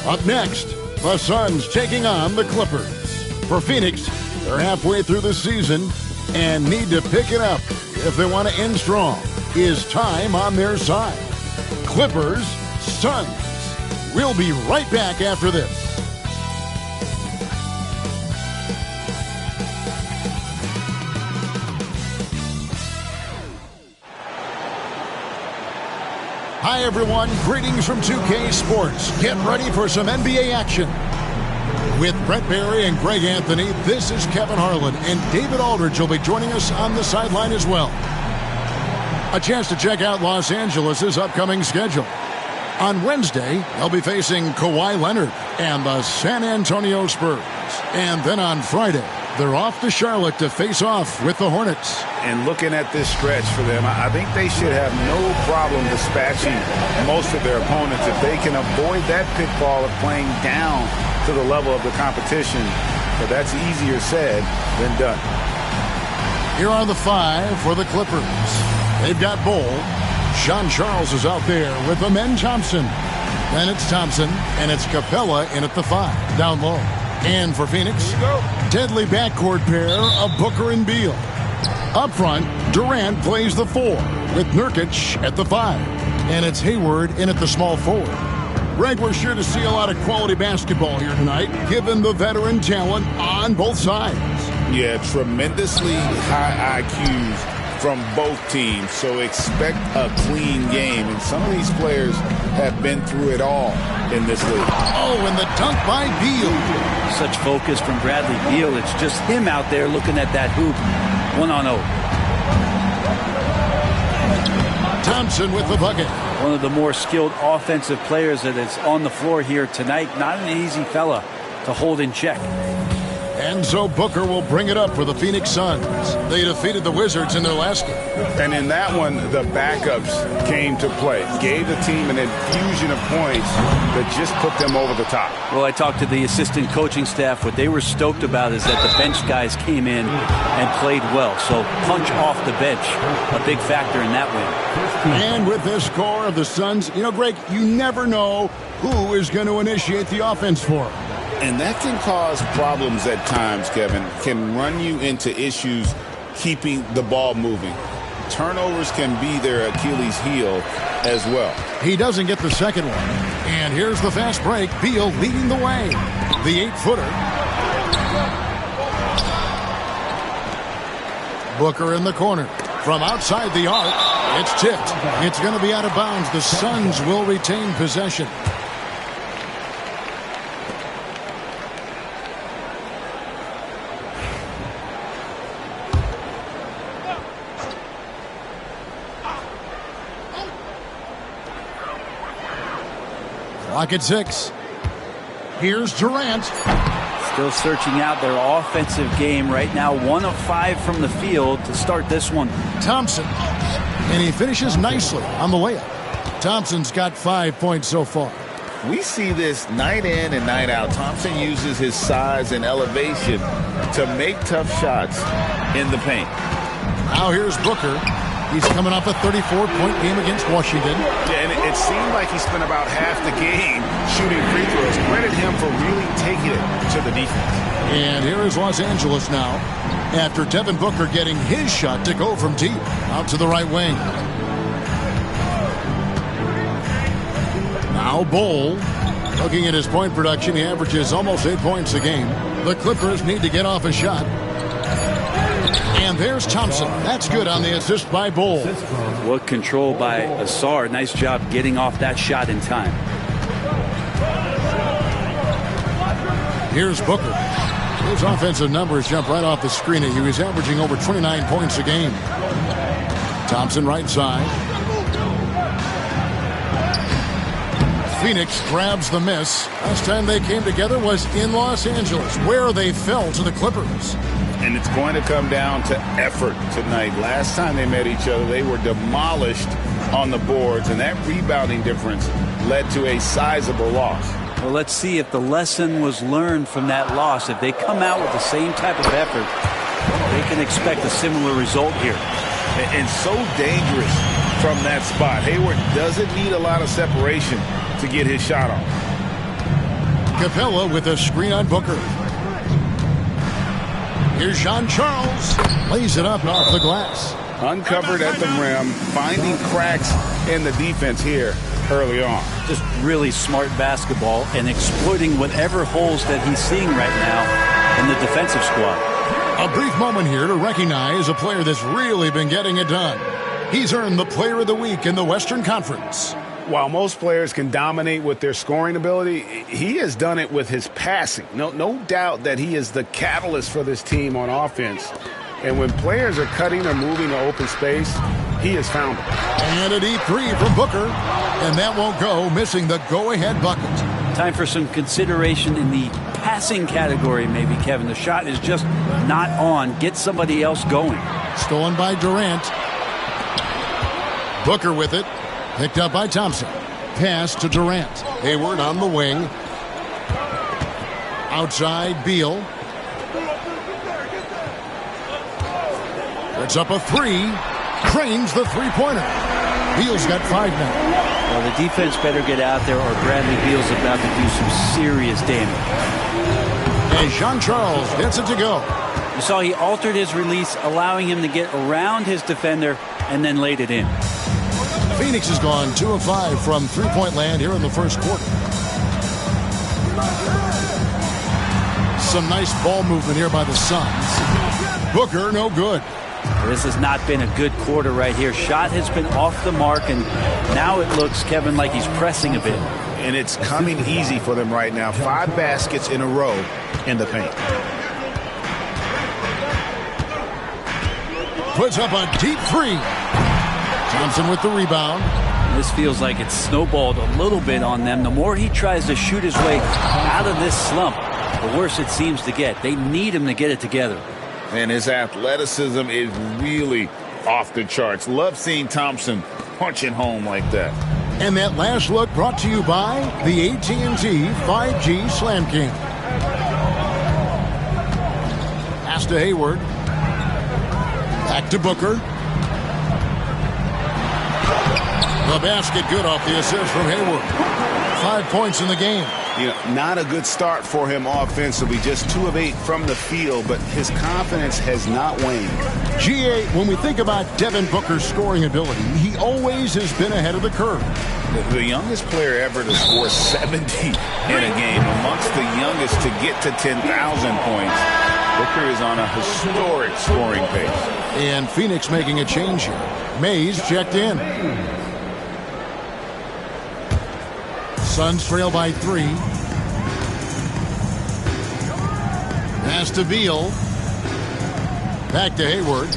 Up next, the Suns taking on the Clippers. For Phoenix, they're halfway through the season and need to pick it up if they want to end strong. Is time on their side? Clippers, Suns. We'll be right back after this. Hi, everyone. Greetings from 2K Sports. Get ready for some NBA action. With Brett Barry and Greg Anthony, this is Kevin Harlan, and David Aldridge will be joining us on the sideline as well. A chance to check out Los Angeles' upcoming schedule. On Wednesday, they'll be facing Kawhi Leonard and the San Antonio Spurs. And then on Friday, they're off to Charlotte to face off with the Hornets. And looking at this stretch for them, I think they should have no problem dispatching most of their opponents if they can avoid that pitfall of playing down to the level of the competition. But that's easier said than done. Here are the five for the Clippers. They've got Bol. Sean Charles is out there with Amen Thompson. Then it's Thompson, and it's Capella in at the 5, down low. And for Phoenix, deadly backcourt pair of Booker and Beal. Up front, Durant plays the 4 with Nurkic at the 5. And it's Hayward in at the small forward. Greg, we're sure to see a lot of quality basketball here tonight, given the veteran talent on both sides. Yeah, tremendously high IQs from both teams, so expect a clean game. And some of these players have been through it all in this league. Oh, and the dunk by Beal. Such focus from Bradley Beal. It's just him out there looking at that hoop. 1-on-0. Thompson with the bucket. One of the more skilled offensive players that is on the floor here tonight. Not an easy fella to hold in check. And so Booker will bring it up for the Phoenix Suns. They defeated the Wizards in their last game. And in that one, the backups came to play. Gave the team an infusion of points that just put them over the top. Well, I talked to the assistant coaching staff. What they were stoked about is that the bench guys came in and played well. So punch off the bench, a big factor in that win. And with this score of the Suns, you know, Greg, you never know who is going to initiate the offense for them. And that can cause problems at times, Kevin. Can run you into issues keeping the ball moving. Turnovers can be their Achilles heel as well. He doesn't get the second one. And here's the fast break. Beal leading the way. The 8-footer. Booker in the corner. From outside the arc, it's tipped. It's going to be out of bounds. The Suns will retain possession. Clock at 6. Here's Durant. Still searching out their offensive game right now. 1 of 5 from the field to start this one. Thompson. And he finishes nicely on the layup. Thompson's got 5 points so far. We see this night in and night out. Thompson uses his size and elevation to make tough shots in the paint. Now here's Booker. He's coming off a 34-point game against Washington. And it seemed like he spent about half the game shooting free throws. Credit him for really taking it to the defense. And here is Los Angeles now, after Devin Booker getting his shot to go from deep out to the right wing. Now Bol. Looking at his point production, he averages almost 8 points a game. The Clippers need to get off a shot. And there's Thompson. That's good on the assist by Bol. What control by Asar. Nice job getting off that shot in time. Here's Booker. His offensive numbers jump right off the screen at you. He's averaging over 29 points a game. Thompson right side. Phoenix grabs the miss. Last time they came together was in Los Angeles, where they fell to the Clippers. And it's going to come down to effort tonight. Last time they met each other, they were demolished on the boards, and that rebounding difference led to a sizable loss. Well, let's see if the lesson was learned from that loss. If they come out with the same type of effort, they can expect a similar result here. And so dangerous from that spot. Hayward doesn't need a lot of separation to get his shot off. Capella with a screen on Booker. Here's Jean Charles. Lays it up off the glass. Uncovered at the rim, finding cracks in the defense here early on. Just really smart basketball and exploiting whatever holes that he's seeing right now in the defensive squad. A brief moment here to recognize a player that's really been getting it done. He's earned the Player of the Week in the Western Conference. While most players can dominate with their scoring ability, he has done it with his passing. No doubt that he is the catalyst for this team on offense. And when players are cutting or moving to open space, he has found it. And a deep three from Booker. And that won't go, missing the go-ahead bucket. Time for some consideration in the passing category, maybe, Kevin. The shot is just not on. Get somebody else going. Stolen by Durant. Booker with it. Picked up by Thompson. Pass to Durant. Hayward on the wing. Outside, Beal. Puts up a three. Cranes the three-pointer. Beal's got 5 now. Well, the defense better get out there or Bradley Beal's about to do some serious damage. And Jean Charles gets it to go. You saw he altered his release, allowing him to get around his defender and then laid it in. Phoenix has gone 2 of 5 from three-point land here in the first quarter. Some nice ball movement here by the Suns. Booker, no good. This has not been a good quarter right here. Shot has been off the mark, and now it looks, Kevin, like he's pressing a bit. And it's coming easy for them right now. 5 baskets in a row in the paint. Puts up a deep three. Thompson with the rebound. This feels like it's snowballed a little bit on them. The more he tries to shoot his way out of this slump, the worse it seems to get. They need him to get it together. And his athleticism is really off the charts. Love seeing Thompson punching home like that. And that last look brought to you by the AT&T 5G Slam King. Pass to Hayward. Back to Booker. The basket good off the assist from Hayward. 5 points in the game. You know, not a good start for him offensively. Just 2 of 8 from the field, but his confidence has not waned. GA, when we think about Devin Booker's scoring ability, he always has been ahead of the curve. The youngest player ever to score 70 in a game, amongst the youngest to get to 10,000 points. Booker is on a historic scoring pace. And Phoenix making a change here. Mays checked in. Suns trail by 3. Pass to Beal. Back to Hayward.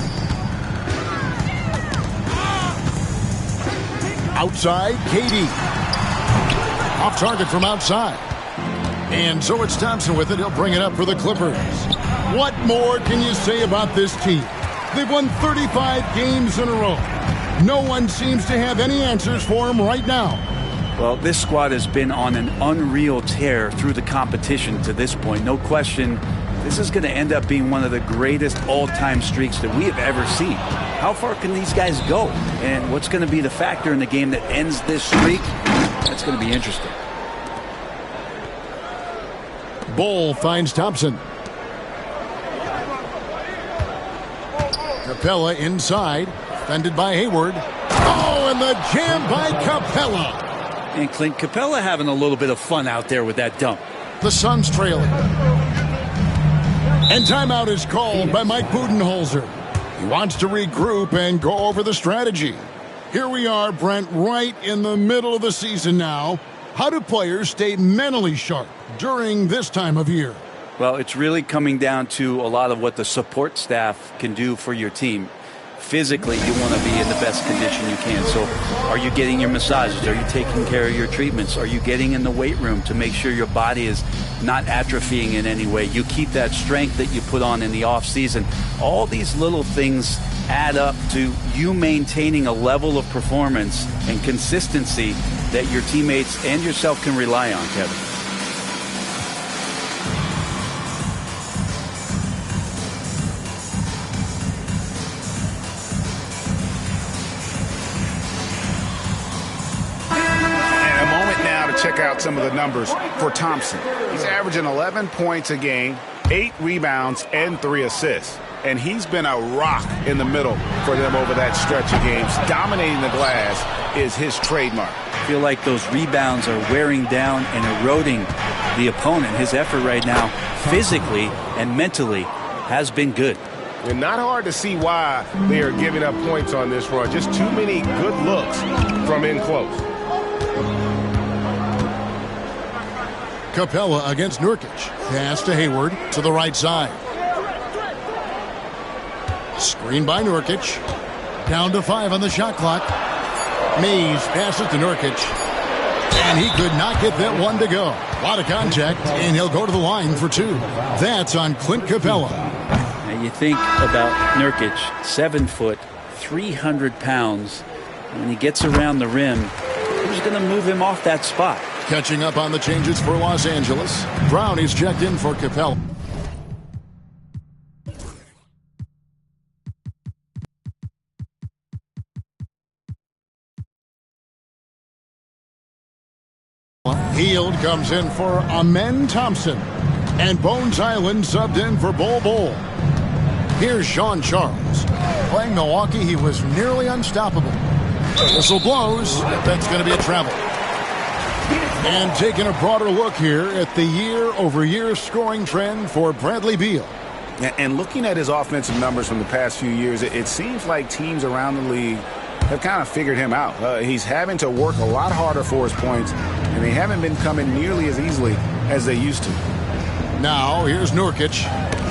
Outside, KD. Off target from outside. And so it's Thompson with it. He'll bring it up for the Clippers. What more can you say about this team? They've won 35 games in a row. No one seems to have any answers for them right now. Well, this squad has been on an unreal tear through the competition to this point. No question, this is going to end up being one of the greatest all-time streaks that we have ever seen. How far can these guys go? And what's going to be the factor in the game that ends this streak? That's going to be interesting. Ball finds Thompson. Capella inside, defended by Hayward. Oh, and the jam by Capella. And Clint Capella having a little bit of fun out there with that dunk. The Suns trailing. And timeout is called by Mike Budenholzer. He wants to regroup and go over the strategy. Here we are, Brent, right in the middle of the season now. How do players stay mentally sharp during this time of year? Well, it's really coming down to a lot of what the support staff can do for your team. Physically, you want to be in the best condition you can. So are you getting your massages? Are you taking care of your treatments? Are you getting in the weight room to make sure your body is not atrophying in any way? You keep that strength that you put on in the off season. All these little things add up to you maintaining a level of performance and consistency that your teammates and yourself can rely on, Kevin. check out some of the numbers for Thompson. He's averaging 11 points a game, 8 rebounds, and 3 assists. And he's been a rock in the middle for them over that stretch of games. Dominating the glass is his trademark. I feel like those rebounds are wearing down and eroding the opponent. His effort right now, physically and mentally, has been good. And not hard to see why they are giving up points on this run. Just too many good looks from in close. Capella against Nurkic. Pass to Hayward to the right side. Screen by Nurkic. Down to 5 on the shot clock. Mays passes to Nurkic. And he could not get that one to go. A lot of contact, and he'll go to the line for 2. That's on Clint Capella. Now you think about Nurkic, 7 foot, 300 pounds. When he gets around the rim, who's going to move him off that spot? Catching up on the changes for Los Angeles. Brown is checked in for Capella. Hield comes in for Amen Thompson. And Bones Island subbed in for Bol Bol. Here's Sean Charles. Playing Milwaukee, he was nearly unstoppable. The whistle blows. That's going to be a travel. And taking a broader look here at the year-over-year scoring trend for Bradley Beal. And looking at his offensive numbers from the past few years, it seems like teams around the league have kind of figured him out. He's having to work a lot harder for his points, and they haven't been coming nearly as easily as they used to. Now, here's Nurkic.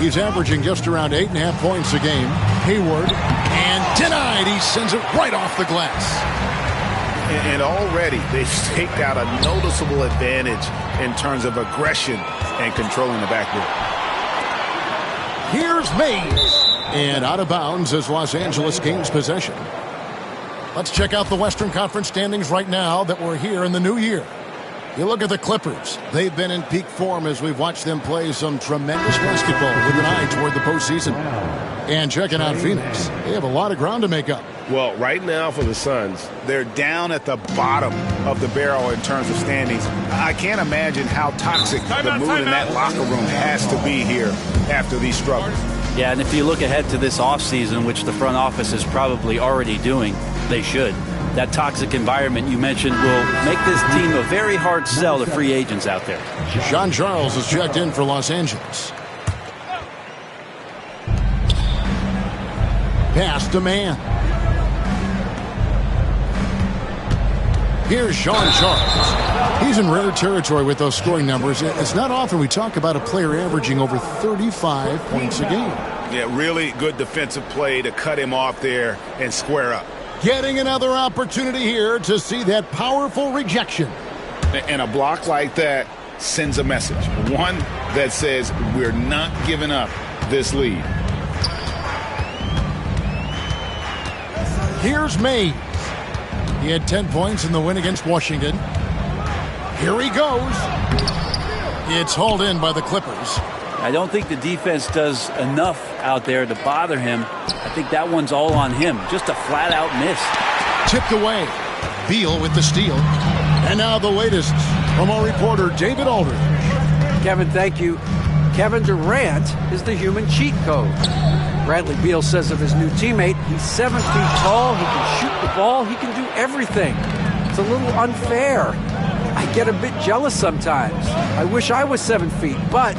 He's averaging just around 8.5 points a game. Hayward, and denied. He sends it right off the glass. And already they've staked out a noticeable advantage in terms of aggression and controlling the backboard. Here's Mays. And out of bounds as Los Angeles gains possession. Let's check out the Western Conference standings right now that we're here in the new year. You look at the Clippers. They've been in peak form as we've watched them play some tremendous basketball with an eye toward the postseason. And checking out Phoenix, they have a lot of ground to make up. Well, right now for the Suns, they're down at the bottom of the barrel in terms of standings. I can't imagine how toxic the mood in that locker room has to be here after these struggles. Yeah, and if you look ahead to this offseason, which the front office is probably already doing, they should. That toxic environment you mentioned will make this team a very hard sell to free agents out there. Sean Charles is checked in for Los Angeles. Pass to man. Here's Sean Charles. He's in rare territory with those scoring numbers. It's not often we talk about a player averaging over 35 points a game. Yeah, really good defensive play to cut him off there and square up. Getting another opportunity here to see that powerful rejection. And a block like that sends a message. One that says we're not giving up this lead. Here's Mays. He had 10 points in the win against Washington. Here he goes. It's hauled in by the Clippers. I don't think the defense does enough out there to bother him. I think that one's all on him. Just a flat-out miss. Tipped away. Beal with the steal. And now the latest from our reporter, David Aldridge. Kevin, thank you. Kevin Durant is the human cheat code. Bradley Beal says of his new teammate, he's 7 feet tall, he can shoot the ball, he can do everything. It's a little unfair. I get a bit jealous sometimes. I wish I was 7 feet, but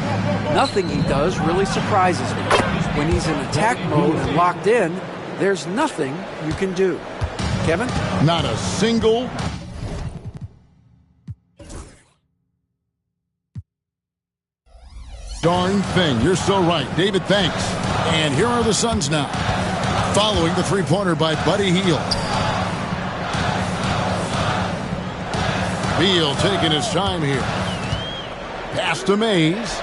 nothing he does really surprises me. When he's in attack mode and locked in, there's nothing you can do. Kevin? Not a single darn thing. You're so right. David, thanks. And here are the Suns now. Following the three-pointer by Buddy Hield. Beal taking his time here. Pass to Mays.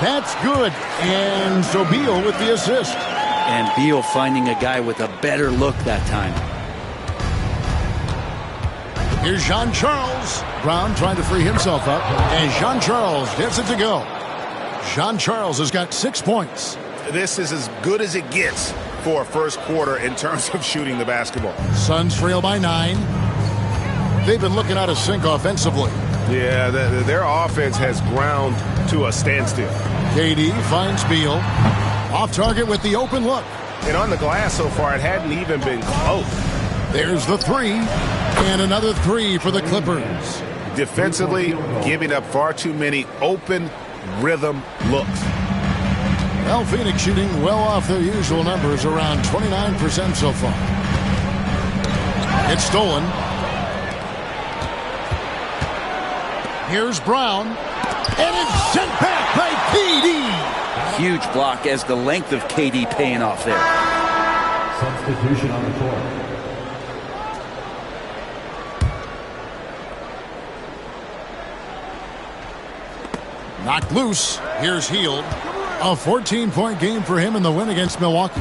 That's good. And so Beal with the assist. And Beal finding a guy with a better look that time. Here's Jean Charles. Brown trying to free himself up. And Jean Charles gets it to go. Jean Charles has got 6 points. This is as good as it gets for a first quarter in terms of shooting the basketball. Suns trail by 9. They've been looking out of sync offensively. Yeah, their offense has ground to a standstill. KD finds Beal. Off target with the open look. And on the glass so far, it hadn't even been close. There's the three. And another three for the Clippers. Defensively, giving up far too many open rhythm looks. Well, Phoenix shooting well off their usual numbers, around 29% so far. It's stolen. Here's Brown. And it's sent back by KD. Huge block as the length of KD paying off there. Substitution on the court. Knocked loose. Here's Hield. A 14-point game for him in the win against Milwaukee.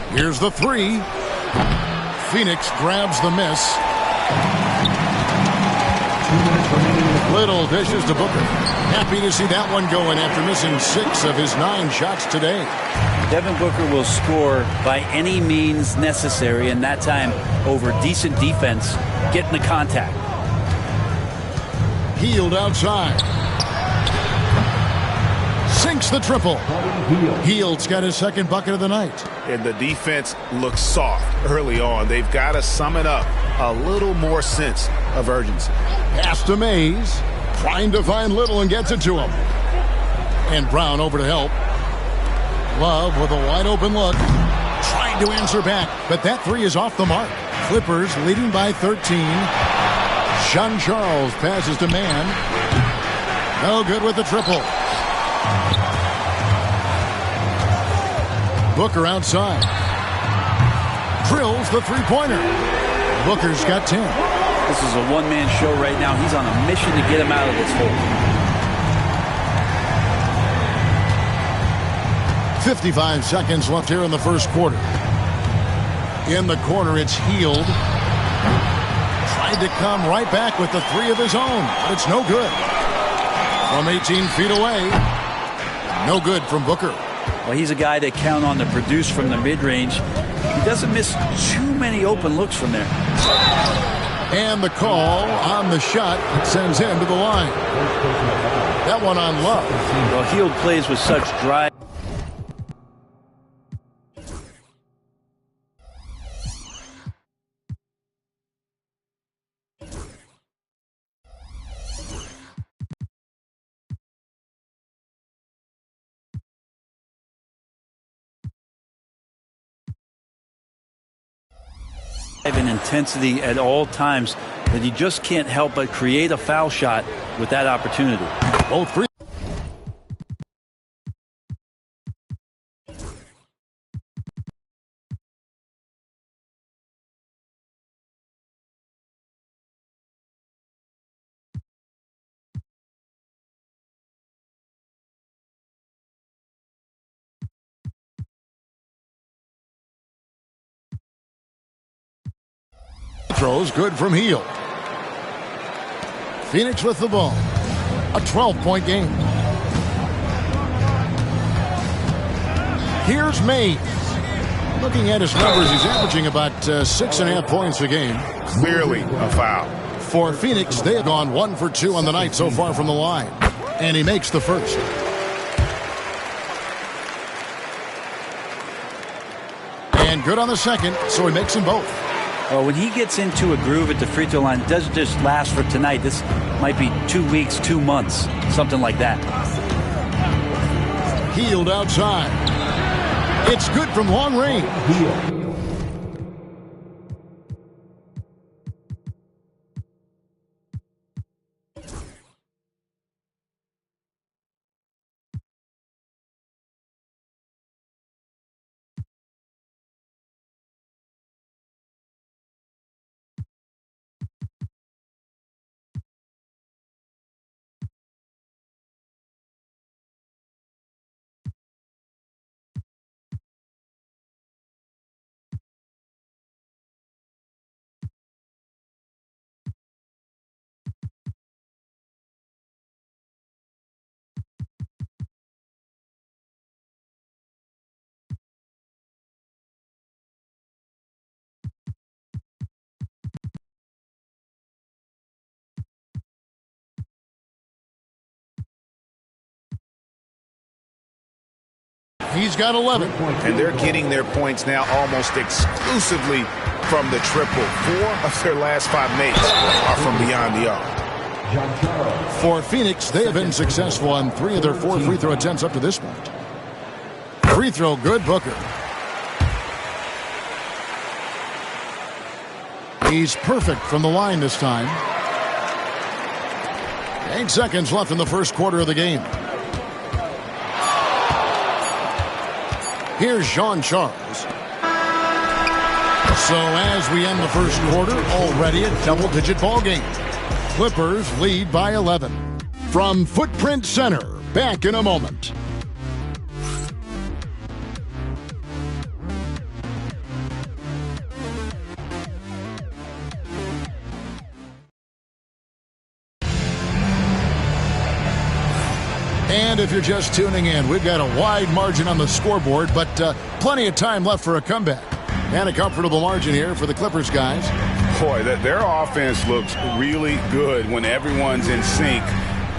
Here's the three. Phoenix grabs the miss. Little dishes to Booker. Happy to see that one going after missing 6 of his 9 shots today. Devin Booker will score by any means necessary, and that time over decent defense, getting the contact. Hield outside. Sinks the triple. Hield's got his second bucket of the night. And the defense looks soft early on. They've got to sum it up. A little more sense of urgency. Pass to Mays. Trying to find Little and gets it to him. And Brown over to help. Love with a wide open look. Trying to answer back, but that three is off the mark. Clippers leading by 13. Sean Charles passes to Mann. No good with the triple. Booker outside. Drills the three-pointer. Booker's got 10. This is a one-man show right now. He's on a mission to get him out of this hole. 55 seconds left here in the first quarter. In the corner, it's Hield. Tried to come right back with the three of his own, but it's no good. From 18 feet away. No good from Booker. Well, he's a guy they count on to produce from the mid-range. He doesn't miss too many open looks from there. And the call on the shot sends him to the line. That one on Love. Well, Hield plays with such drive. And intensity at all times that he just can't help but create a foul shot with that opportunity. Both free. Throws good from Hield. Phoenix with the ball. A 12-point game. Here's Mays. Looking at his numbers, he's averaging about 6.5 points a game. Clearly a foul. For Phoenix, they have gone 1 for 2 on the night so far from the line. And he makes the first. And good on the second, so he makes them both. Well, when he gets into a groove at the free throw line, it doesn't just last for tonight. This might be 2 weeks, 2 months, something like that. Hield outside. It's good from long range. He's got 11. And they're getting their points now almost exclusively from the triple. 4 of their last 5 makes are from beyond the arc. For Phoenix, they have been successful on 3 of their 4 free throw attempts up to this point. Free throw good, Booker. He's perfect from the line this time. 8 seconds left in the first quarter of the game. Here's Jean Charles. So as we end the first quarter, already a double-digit ball game. Clippers lead by 11. From Footprint Center, back in a moment. And if you're just tuning in, we've got a wide margin on the scoreboard, but plenty of time left for a comeback. And a comfortable margin here for the Clippers guys. Boy, their offense looks really good when everyone's in sync.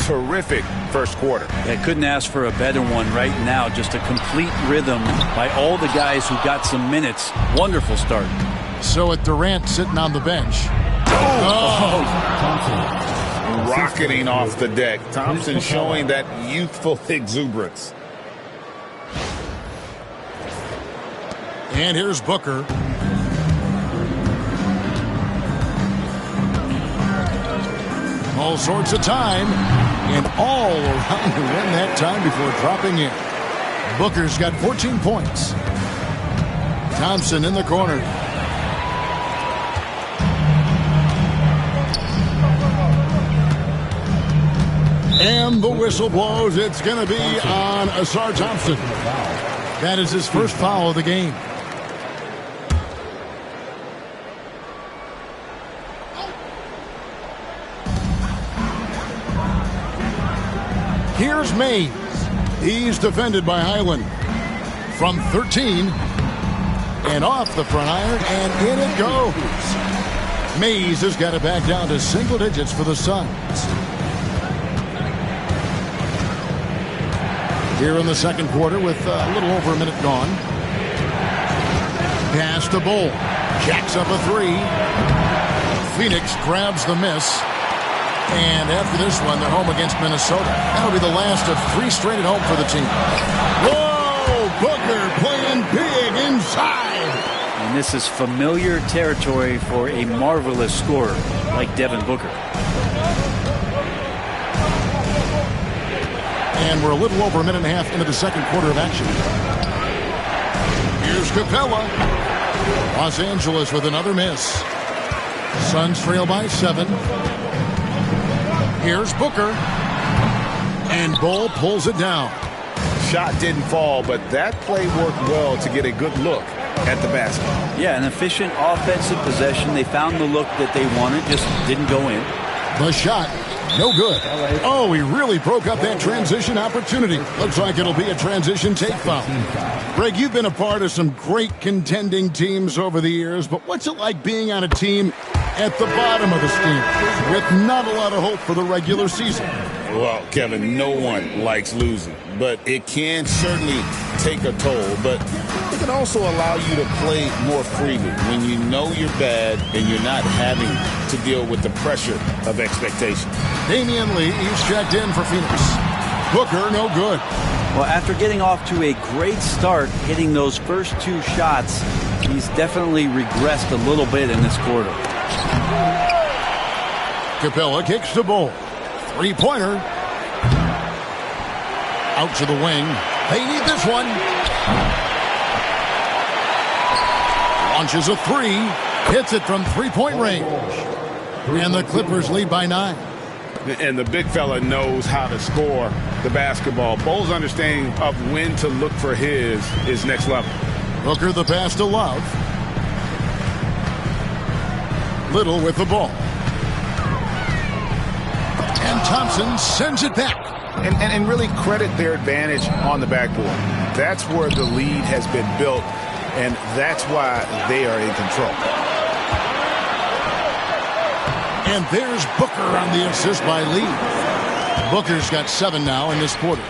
Terrific first quarter. I couldn't ask for a better one right now. Just a complete rhythm by all the guys who got some minutes. Wonderful start. So with Durant sitting on the bench. Rocketing off the deck. Thompson showing that youthful exuberance. And here's Booker. All sorts of time. And all around to win that time before dropping in. Booker's got 14 points. Thompson in the corner. And the whistle blows. It's going to be on Ausar Thompson. That is his first foul of the game. Here's Mays. He's defended by Highland. From 13. And off the front iron. And in it goes. Mays has got it back down to single digits for the Suns. Here in the second quarter with a little over a minute gone. Pass to Bull. Jacks up a 3. Phoenix grabs the miss. And after this one, they're home against Minnesota. That'll be the last of 3 straight at home for the team. Whoa! Booker playing big inside. And this is familiar territory for a marvelous scorer like Devin Booker. And we're a little over a minute and a half into the second quarter of action. Here's Capella. Los Angeles with another miss. Suns trail by 7. Here's Booker. And Bull pulls it down. Shot didn't fall, but that play worked well to get a good look at the basket. Yeah, an efficient offensive possession. They found the look that they wanted, just didn't go in. The shot, no good. Oh, he really broke up that transition opportunity. Looks like it'll be a transition take foul. Greg, you've been a part of some great contending teams over the years, but what's it like being on a team at the bottom of the standings with not a lot of hope for the regular season? Well, Kevin, no one likes losing, but it can certainly take a toll. But it can also allow you to play more freely when you know you're bad and you're not having to deal with the pressure of expectation. Damian Lee, he's checked in for Phoenix. Booker, no good. Well, after getting off to a great start, hitting those first 2 shots, he's definitely regressed a little bit in this quarter. Capella kicks the ball. 3-pointer. Out to the wing. They need this one. Launches a 3. Hits it from 3-point range. And the Clippers lead by 9. And the big fella knows how to score the basketball. Bull's understanding of when to look for his is next level. Booker the pass to Love. Little with the ball. And Thompson sends it back. And really credit their advantage on the backboard. That's where the lead has been built, and that's why they are in control. And there's Booker on the assist by Lee. Booker's got 7 now in this quarter.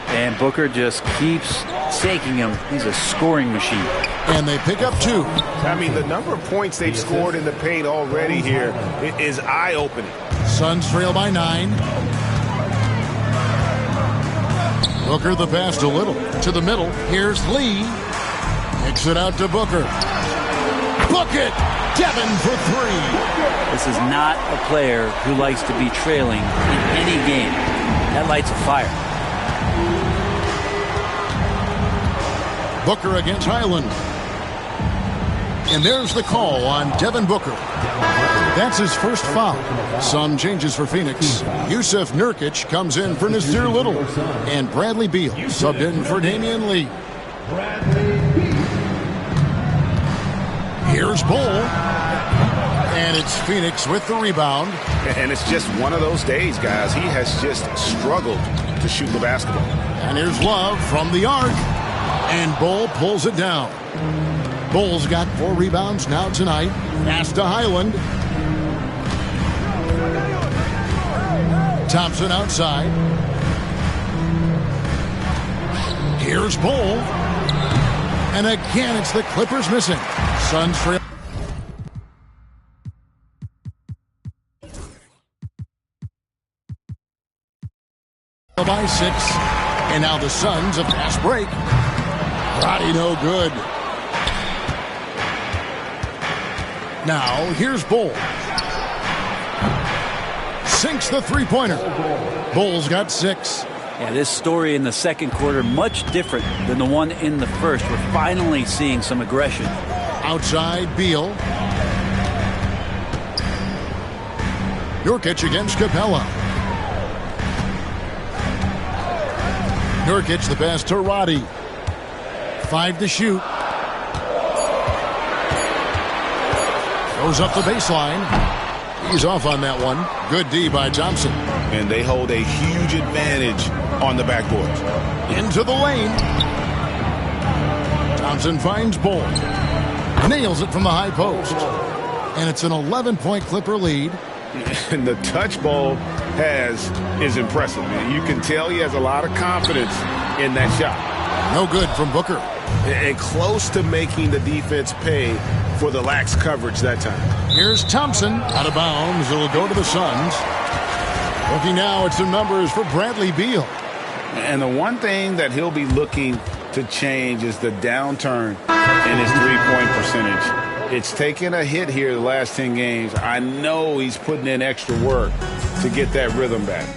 And Booker just keeps taking him. He's a scoring machine. And they pick up 2. I mean, the number of points they've scored in the paint already here is eye-opening. Suns trail by 9. Booker the pass to Little. To the middle. Here's Lee. Kicks it out to Booker. Book it! Devin for 3. This is not a player who likes to be trailing in any game. That lights a fire. Booker against Highland. And there's the call on Devin Booker. That's his first foul. Some changes for Phoenix. Yusuf Nurkic comes in for Nasir Little. And Bradley Beal subbed in for Damian Lee. Here's Bull. And it's Phoenix with the rebound. And it's just one of those days, guys. He has just struggled to shoot the basketball. And here's Love from the arc. And Bull pulls it down. Bull's got 4 rebounds now tonight. Pass to Highland. Thompson outside. Here's Bull. And again, it's the Clippers missing. Suns trail by 6. And now the Suns a fast break. Roddy no good. Now here's Bull. Sinks the three-pointer. Bull's got 6. Yeah, this story in the second quarter much different than the one in the first. We're finally seeing some aggression. Outside Beal. Nurkic against Capella. Nurkic the pass to Roddy. 5 to shoot. Goes up the baseline. He's off on that one. Good D by Thompson. And they hold a huge advantage on the backboard. Into the lane. Thompson finds Bull. Nails it from the high post. And it's an 11-point Clipper lead. And the touch Bull has is impressive, man. You can tell he has a lot of confidence in that shot. No good from Booker. And close to making the defense pay for the lax coverage that time. Here's Thompson out of bounds. It'll go to the Suns. Looking now at some numbers for Bradley Beal. And the one thing that he'll be looking to change is the downturn in his three-point percentage. It's taken a hit here the last 10 games. I know he's putting in extra work to get that rhythm back.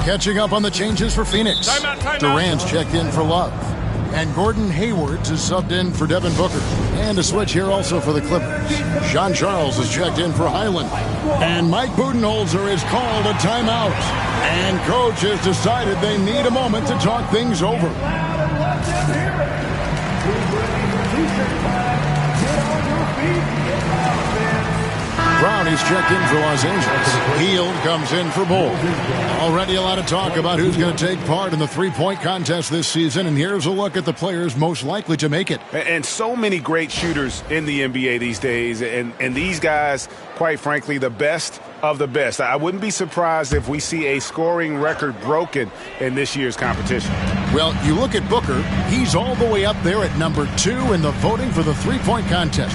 Catching up on the changes for Phoenix. Durant's checked in for Love. And Gordon Hayward is subbed in for Devin Booker. And a switch here also for the Clippers. Sean Charles is checked in for Highland. And Mike Budenholzer is called a timeout. And coach has decided they need a moment to talk things over. Brownie's checked in for Los Angeles. Hield comes in for Bull. Already a lot of talk about who's going to take part in the three-point contest this season, and here's a look at the players most likely to make it. And so many great shooters in the NBA these days, and these guys, quite frankly, the best of the best. I wouldn't be surprised if we see a scoring record broken in this year's competition. Well, you look at Booker, he's all the way up there at number 2 in the voting for the three-point contest.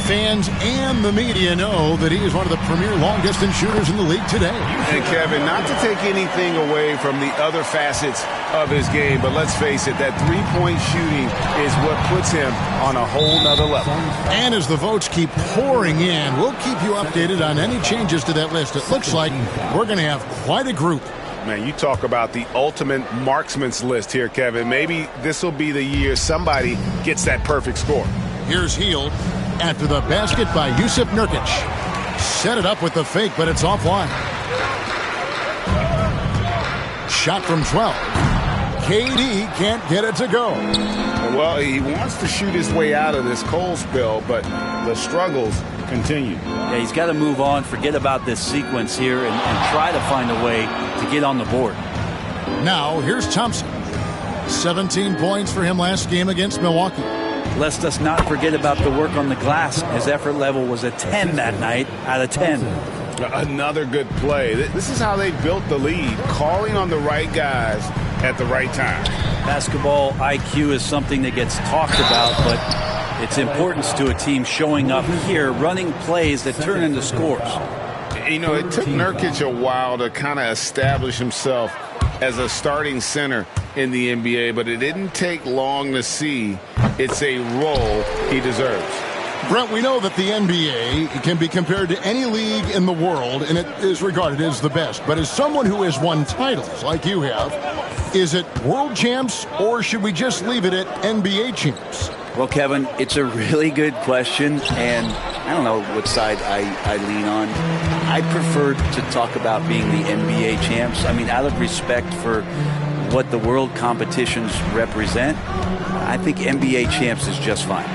Fans and the media know that he is one of the premier long-distance shooters in the league today. And, Kevin, not to take anything away from the other facets of his game, but let's face it, that three-point shooting is what puts him on a whole nother level. And as the votes keep pouring in, we'll keep you updated on any changes to that list. It looks like we're going to have quite a group. Man, you talk about the ultimate marksman's list here, Kevin. Maybe this will be the year somebody gets that perfect score. Here's Hield. After the basket by Yusuf Nurkic. Set it up with the fake, but it's offline. Shot from 12. KD can't get it to go. Well, he wants to shoot his way out of this cold spell, but the struggles continue. Yeah, he's got to move on, forget about this sequence here, and try to find a way to get on the board. Now, here's Thompson. 17 points for him last game against Milwaukee. Let's us not forget about the work on the glass. His effort level was a 10 that night out of 10. Another good play. This is how they built the lead, calling on the right guys at the right time. Basketball IQ is something that gets talked about, but its importance to a team showing up here, running plays that turn into scores. You know, it took Nurkic a while to kind of establish himself as a starting center in the NBA, but it didn't take long to see it's a role he deserves. Brent, we know that the NBA can be compared to any league in the world, and it is regarded as the best. But as someone who has won titles like you have, is it world champs, or should we just leave it at NBA champs? Well, Kevin, it's a really good question, and I don't know what side I lean on. I prefer to talk about being the NBA champs. I mean, out of respect for what the world competitions represent, I think NBA champs is just fine.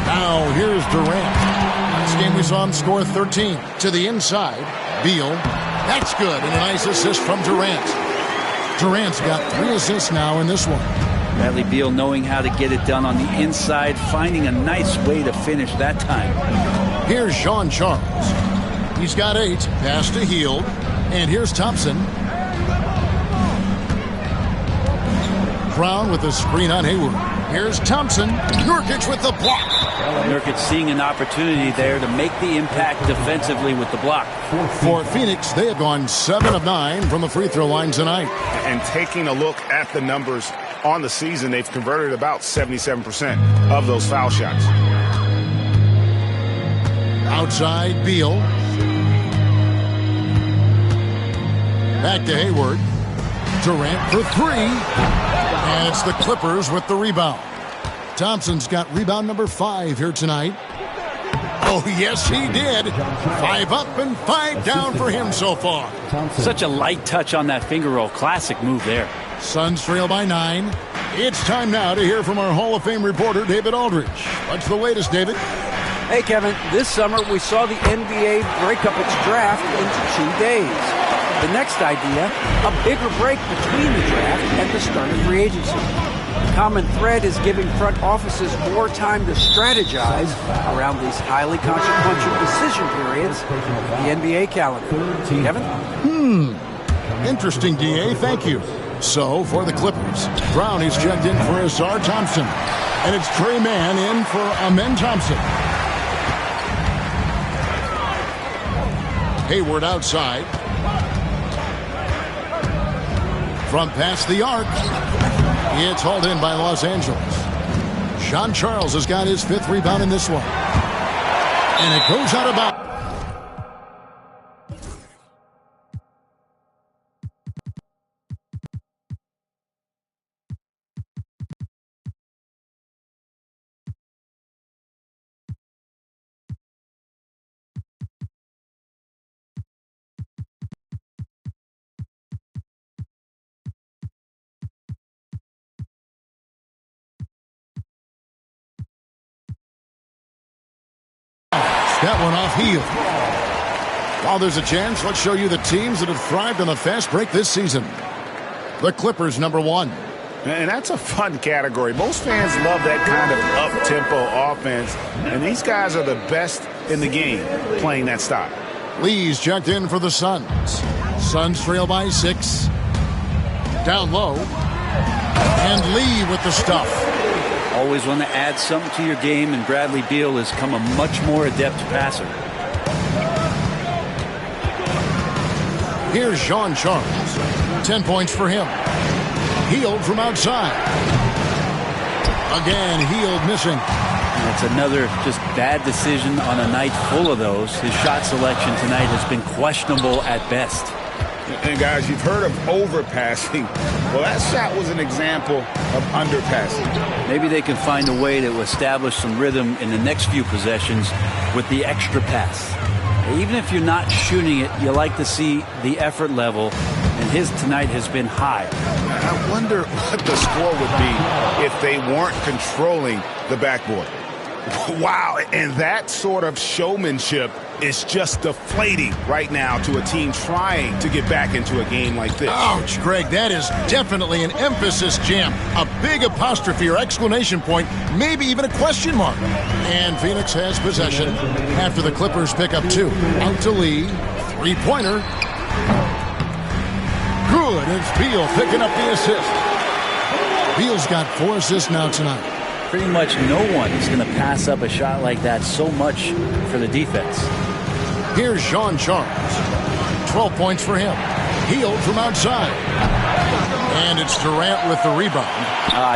Now, here's Durant. Last game we saw him score 13. To the inside, Beal. That's good, and a nice assist from Durant. Durant's got 3 assists now in this one. Bradley Beal knowing how to get it done on the inside, finding a nice way to finish that time. Here's Sean Charles. He's got 8. Pass to Hield. And here's Thompson. Brown with a screen on Hayward. Here's Thompson. Nurkic with the block. Nurkic seeing an opportunity there to make the impact defensively with the block. For Phoenix, they have gone 7 of 9 from the free throw line tonight. And taking a look at the numbers on the season, they've converted about 77% of those foul shots. Outside, Beal. Back to Hayward. Durant for 3. And it's the Clippers with the rebound. Thompson's got rebound number 5 here tonight. Oh, yes, he did. 5 up and 5 down for him so far. Such a light touch on that finger roll. Classic move there. Suns trail by 9. It's time now to hear from our Hall of Fame reporter, David Aldridge. What's the latest, David? Hey, Kevin, this summer we saw the NBA break up its draft into 2 days. The next idea, a bigger break between the draft and the start of free agency. The common thread is giving front offices more time to strategize around these highly consequential decision periods of the NBA calendar. Kevin? Interesting, D.A. Thank you. So, for the Clippers, Brown is checked in for Ausar Thompson. And it's Trey Mann in for Amen Thompson. Hayward outside. From past the arc. It's hauled in by Los Angeles. Sean Charles has got his 5th rebound in this one. And it goes out of bounds. That one off Hield. While there's a chance, let's show you the teams that have thrived on the fast break this season. The Clippers, number 1. And that's a fun category. Most fans love that kind of up-tempo offense, and these guys are the best in the game playing that style. Lee's checked in for the Suns. Suns trail by 6. Down low. And Lee with the stuff. Always want to add something to your game, and Bradley Beal has come a much more adept passer. Here's Sean Charles. 10 points for him. Hield from outside. Again, Hield missing. It's another just bad decision on a night full of those. His shot selection tonight has been questionable at best. And guys, you've heard of overpassing. Well, that shot was an example of underpassing. Maybe they can find a way to establish some rhythm in the next few possessions with the extra pass. Even if you're not shooting it, you like to see the effort level and his tonight has been high. I wonder what the score would be if they weren't controlling the backboard. Wow, and that sort of showmanship is just deflating right now to a team trying to get back into a game like this. Ouch, Greg, that is definitely an emphasis jam. A big apostrophe or exclamation point, maybe even a question mark. And Phoenix has possession after the Clippers pick up 2. Out to Lee, three-pointer. Good, it's Beal picking up the assist. Beal's got 4 assists now tonight. Pretty much no one is going to pass up a shot like that so much for the defense. Here's Sean Charles. 12 points for him. Hield from outside. And it's Durant with the rebound.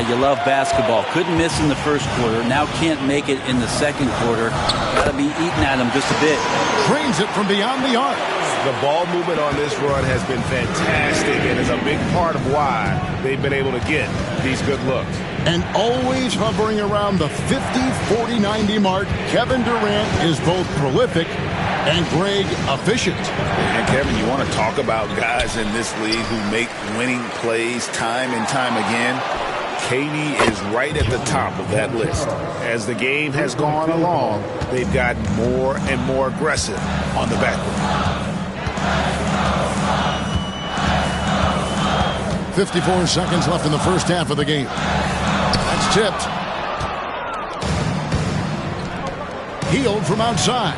You love basketball. Couldn't miss in the first quarter. Now can't make it in the second quarter. Got to be eating at him just a bit. Drains it from beyond the arc. The ball movement on this run has been fantastic and is a big part of why they've been able to get these good looks. And always hovering around the 50, 40, 90 mark, Kevin Durant is both prolific and, Greg, efficient. And, Kevin, you want to talk about guys in this league who make winning plays time and time again? KD is right at the top of that list. As the game has gone along, they've gotten more and more aggressive on the backcourt. 54 seconds left in the first half of the game. That's tipped. Hield from outside.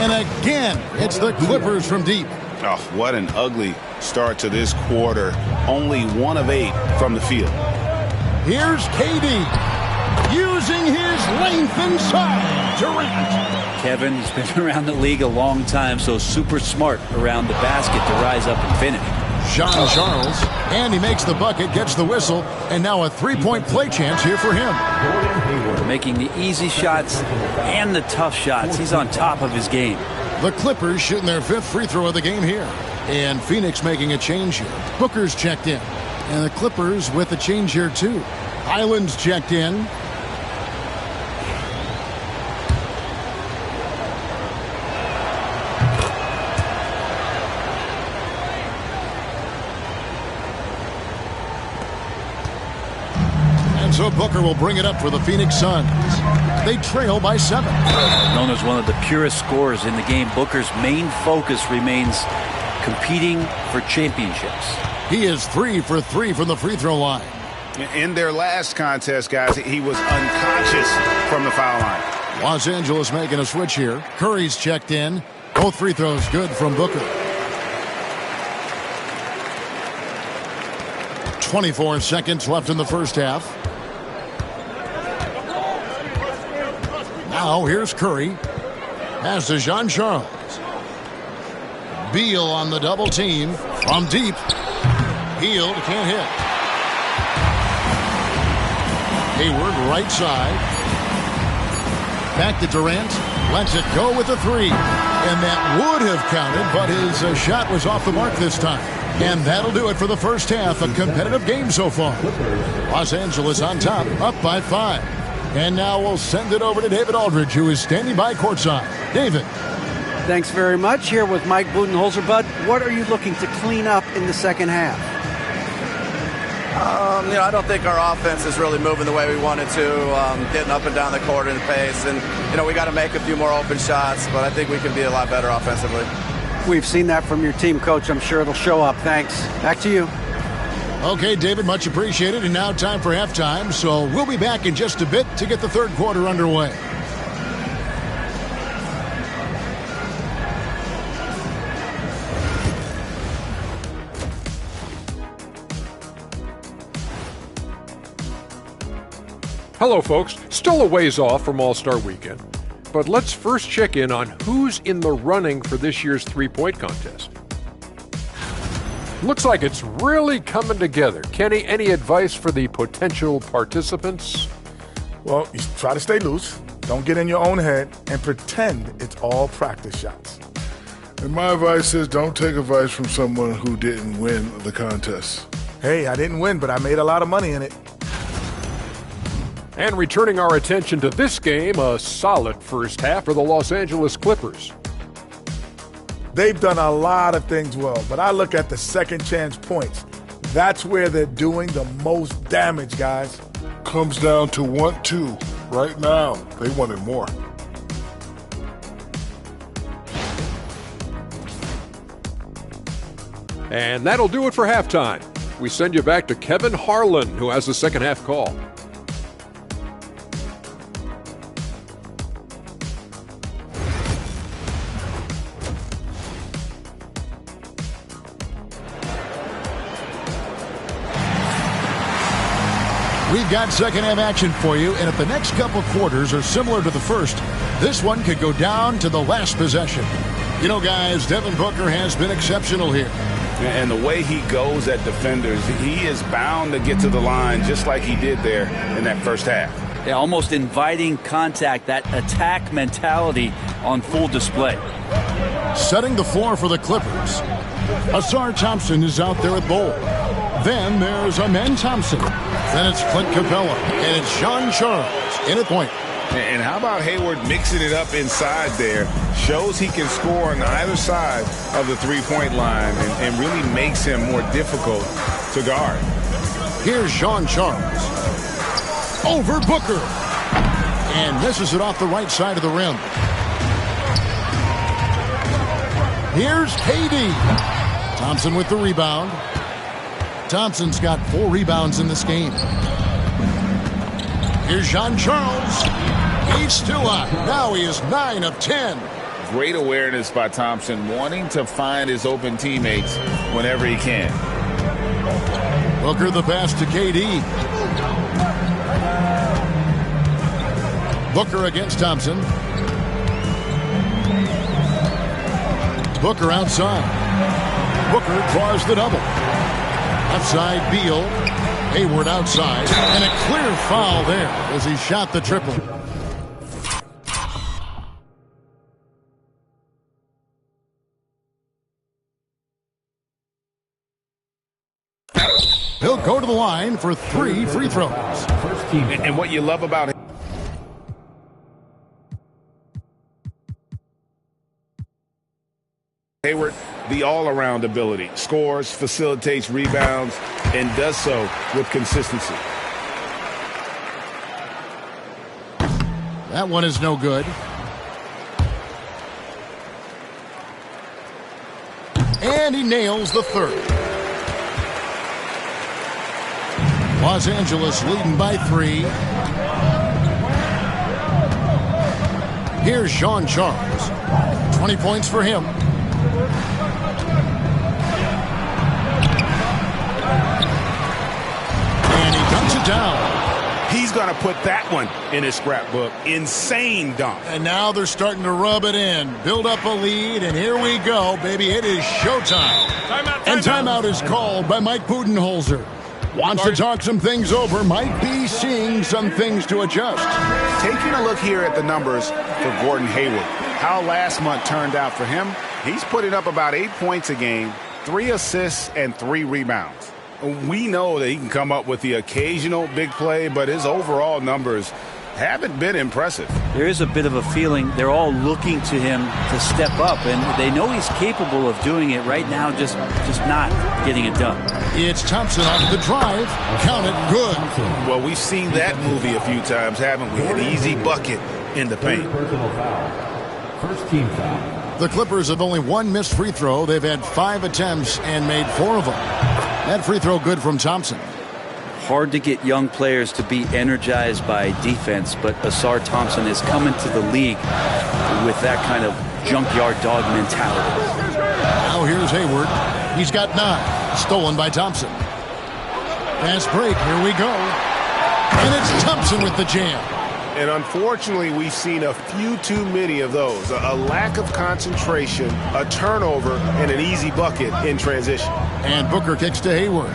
And again, it's the Clippers from deep. Oh, what an ugly start to this quarter. Only 1 of 8 from the field. Here's KD using his length inside. Durant. Kevin has been around the league a long time, so super smart around the basket to rise up and finish. Sean Charles, and he makes the bucket, gets the whistle, and now a three-point play chance here for him. Making the easy shots and the tough shots. He's on top of his game. The Clippers shooting their 5th free throw of the game here. And Phoenix making a change here. Booker's checked in. And the Clippers with a change here too. Highland's checked in. So Booker will bring it up for the Phoenix Suns. They trail by 7. Known as one of the purest scorers in the game, Booker's main focus remains competing for championships. He is 3 for 3 from the free throw line. In their last contest, guys, he was unconscious from the foul line. Los Angeles making a switch here. Curry's checked in. Both free throws good from Booker. 24 seconds left in the first half. Now here's Curry. Pass to Sean Charles. Beal on the double team from deep. Hield can't hit. Hayward right side. Back to Durant. Lets it go with a 3. And that would have counted, but his shot was off the mark this time. And that'll do it for the first half. A competitive game so far. Los Angeles on top, up by 5. And now we'll send it over to David Aldridge, who is standing by courtside. David. Thanks very much. Here with Mike Budenholzer. Bud, what are you looking to clean up in the second half? I don't think our offense is really moving the way we wanted to, getting up and down the court in pace. And, we got to make a few more open shots, but I think we can be a lot better offensively. We've seen that from your team, Coach. I'm sure it'll show up. Thanks. Back to you. Okay, David, much appreciated. And now time for halftime. So we'll be back in just a bit to get the third quarter underway. Hello, folks. Still a ways off from All-Star Weekend, but let's first check in on who's in the running for this year's three-point contest. Looks like it's really coming together. Kenny, any advice for the potential participants? Well, you try to stay loose, don't get in your own head, and pretend it's all practice shots. And my advice is don't take advice from someone who didn't win the contest. Hey, I didn't win, but I made a lot of money in it. And returning our attention to this game, a solid first half for the Los Angeles Clippers. They've done a lot of things well, but I look at the second chance points. That's where they're doing the most damage, guys. Comes down to 1-2 right now. They wanted more. And that'll do it for halftime. We send you back to Kevin Harlan, who has the second half call. We've got second half action for you, and if the next couple quarters are similar to the first, this one could go down to the last possession. You know, guys, Devin Booker has been exceptional here. And the way he goes at defenders, he is bound to get to the line just like he did there in that first half. Yeah, almost inviting contact, that attack mentality on full display. Setting the floor for the Clippers. Ausar Thompson is out there at Bol. Then there's Amen Thompson. Then it's Clint Capella. And it's Sean Charles in at point. And how about Hayward mixing it up inside there? Shows he can score on either side of the three-point line and really makes him more difficult to guard. Here's Sean Charles. Over Booker. And misses it off the right side of the rim. Here's KD. Thompson with the rebound. Thompson's got 4 rebounds in this game. Here's Jean Charles. He's still up. Now he is 9 of 10. Great awareness by Thompson, wanting to find his open teammates whenever he can. Booker the pass to KD. Booker against Thompson. Booker outside. Booker draws the double. Outside Beal. Hayward outside. And a clear foul there as he shot the triple. He'll go to the line for 3 free throws. And what you love about him, Hayward, the all-around ability. Scores, facilitates rebounds, and does so with consistency. That one is no good. And he nails the third. Los Angeles leading by 3. Here's Sean Charles. 20 points for him. And he dunks it down. He's going to put that one in his scrapbook. Insane dunk. And now they're starting to rub it in. Build up a lead, and here we go, baby. It is showtime. Timeout is called by Mike Budenholzer. Wants to talk some things over, might be seeing some things to adjust. Taking a look here at the numbers for Gordon Hayward. How last month turned out for him. He's putting up about 8 points a game, 3 assists, and 3 rebounds. We know that he can come up with the occasional big play, but his overall numbers haven't been impressive. There is a bit of a feeling they're all looking to him to step up, and they know he's capable of doing it right now, just not getting it done. It's Thompson on the drive. Count it good. Well, we've seen that movie a few times, haven't we? An easy bucket in the paint. First team foul. The Clippers have only 1 missed free throw. They've had 5 attempts and made 4 of them. That free throw good from Thompson. Hard to get young players to be energized by defense, but Ausar Thompson is coming to the league with that kind of junkyard dog mentality. Now here's Hayward. He's got 9. Stolen by Thompson. Fast break. Here we go. And it's Thompson with the jam. And unfortunately, we've seen a few too many of those. A lack of concentration, a turnover, and an easy bucket in transition. And Booker kicks to Hayward.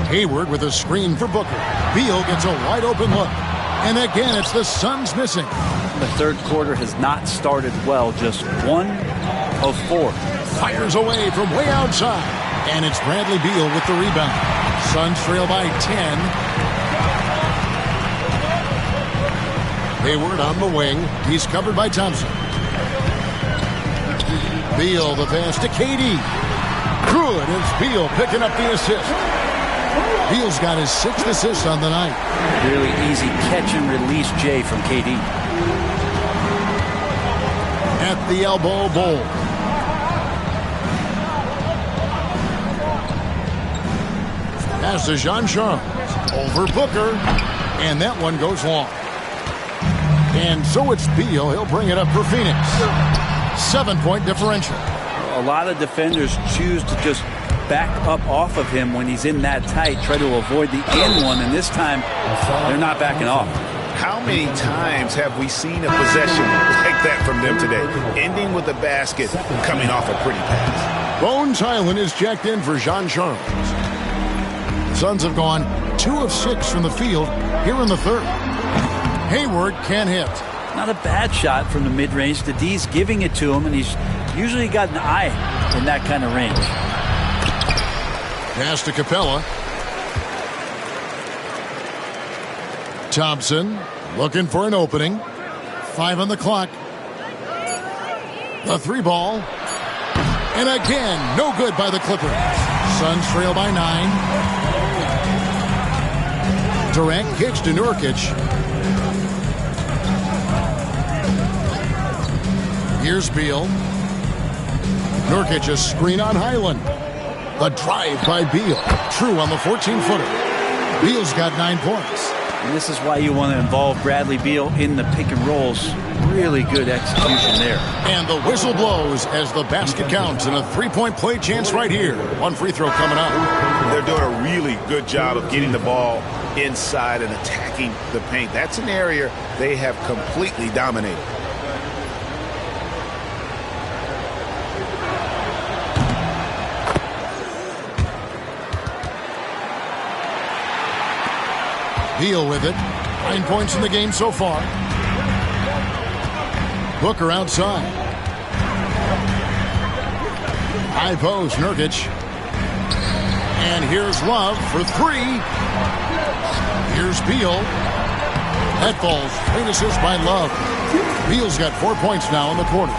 Hayward with a screen for Booker. Beal gets a wide open look. And again, it's the Suns missing. The third quarter has not started well, just 1 of 4. Fires away from way outside. And it's Bradley Beal with the rebound. Suns trail by 10. Hayward on the wing. He's covered by Thompson. Beal, the pass to KD. Good. It's Beal picking up the assist. Beal's got his 6th assist on the night. Really easy catch and release, Jay, from KD. At the elbow, Bol. Pass to Jean-Charles. Over Booker. And that one goes long. And so it's Beal. He'll bring it up for Phoenix. 7-point differential. A lot of defenders choose to just back up off of him when he's in that tight, try to avoid the in one, and this time they're not backing off. How many times have we seen a possession like that from them today, ending with a basket coming off a pretty pass? Bones Hyland is checked in for Jean-Charles. The Suns have gone 2 of 6 from the field here in the third. Hayward can't hit. Not a bad shot from the mid-range. The D's giving it to him, and he's usually got an eye in that kind of range. Pass to Capella. Thompson looking for an opening. 5 on the clock. The 3 ball. And again, no good by the Clippers. Suns trail by 9. Durant kicks to Nurkic. Here's Beal. Nurkic a screen on Hyland. The drive by Beal. True on the 14-footer. Beal's got 9 points. And this is why you want to involve Bradley Beal in the pick and rolls. Really good execution there. And the whistle blows as the basket counts and a 3-point play chance right here. 1 free throw coming up. They're doing a really good job of getting the ball inside and attacking the paint. That's an area they have completely dominated. Beal with it. 9 points in the game so far. Booker outside. High post, Nurkic. And here's Love for 3. Here's Beal. That falls. Great assist by Love. Beal's got 4 points now in the quarter.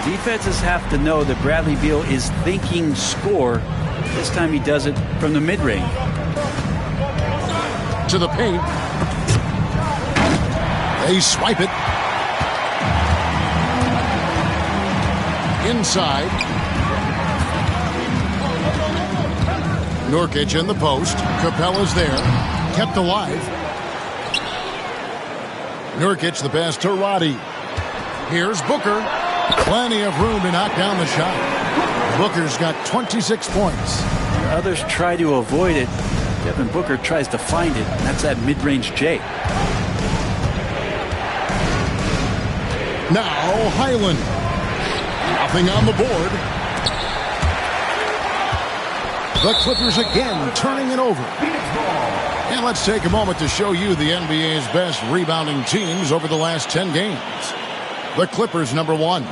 Defenses have to know that Bradley Beal is thinking score. This time he does it from the mid-range. To the paint. They swipe it. Inside. Nurkic in the post. Capella's there. Kept alive. Nurkic the pass to Roddy. Here's Booker. Plenty of room to knock down the shot. Booker's got 26 points. Others try to avoid it. Devin Booker tries to find it. That's that mid-range J. Now Hyland. Nothing on the board. The Clippers again turning it over. And let's take a moment to show you the NBA's best rebounding teams over the last 10 games. The Clippers, number 1.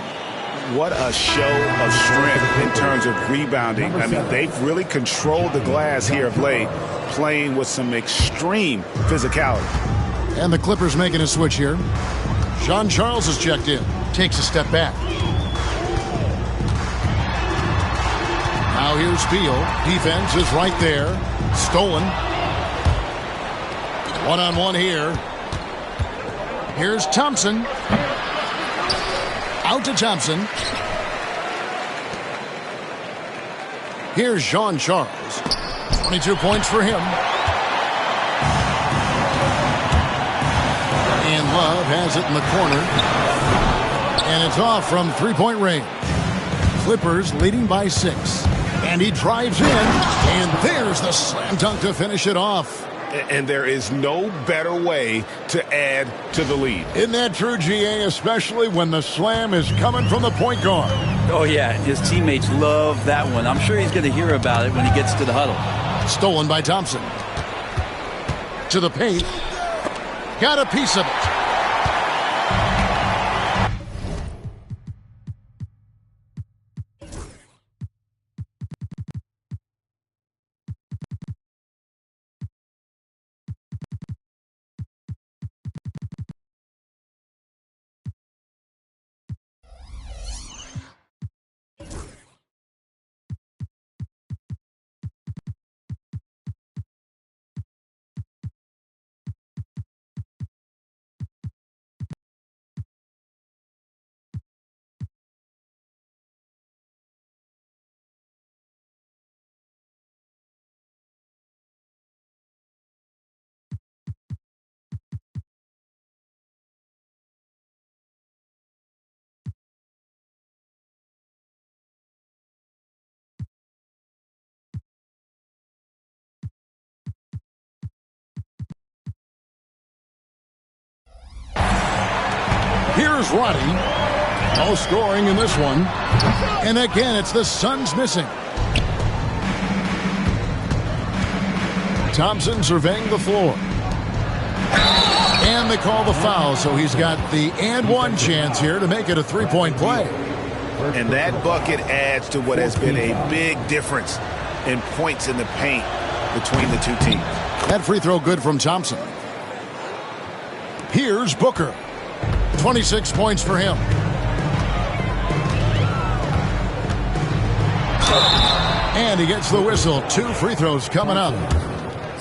What a show of strength in terms of rebounding. I mean, they've really controlled the glass here of late, playing with some extreme physicality. And the Clippers making a switch here. Jean-Charles is checked in. Takes a step back. Now here's Beal. Defense is right there. Stolen. One-on-one here. Here's Thompson. Out to Thompson. Here's Jean-Charles. 22 points for him. And Love has it in the corner. And it's off from three-point range. Clippers leading by 6. And he drives in. And there's the slam dunk to finish it off. And there is no better way to add to the lead. Isn't that true, GA? Especially when the slam is coming from the point guard. Oh, yeah. His teammates love that one. I'm sure he's going to hear about it when he gets to the huddle. Stolen by Thompson. To the paint. Got a piece of it. Here's Roddy. No scoring in this one. And again, it's the Suns missing. Thompson surveying the floor. And they call the foul, so he's got the and one chance here to make it a three-point play. And that bucket adds to what has been a big difference in points in the paint between the two teams. That free throw good from Thompson. Here's Booker. 26 points for him. And he gets the whistle. 2 free throws coming up.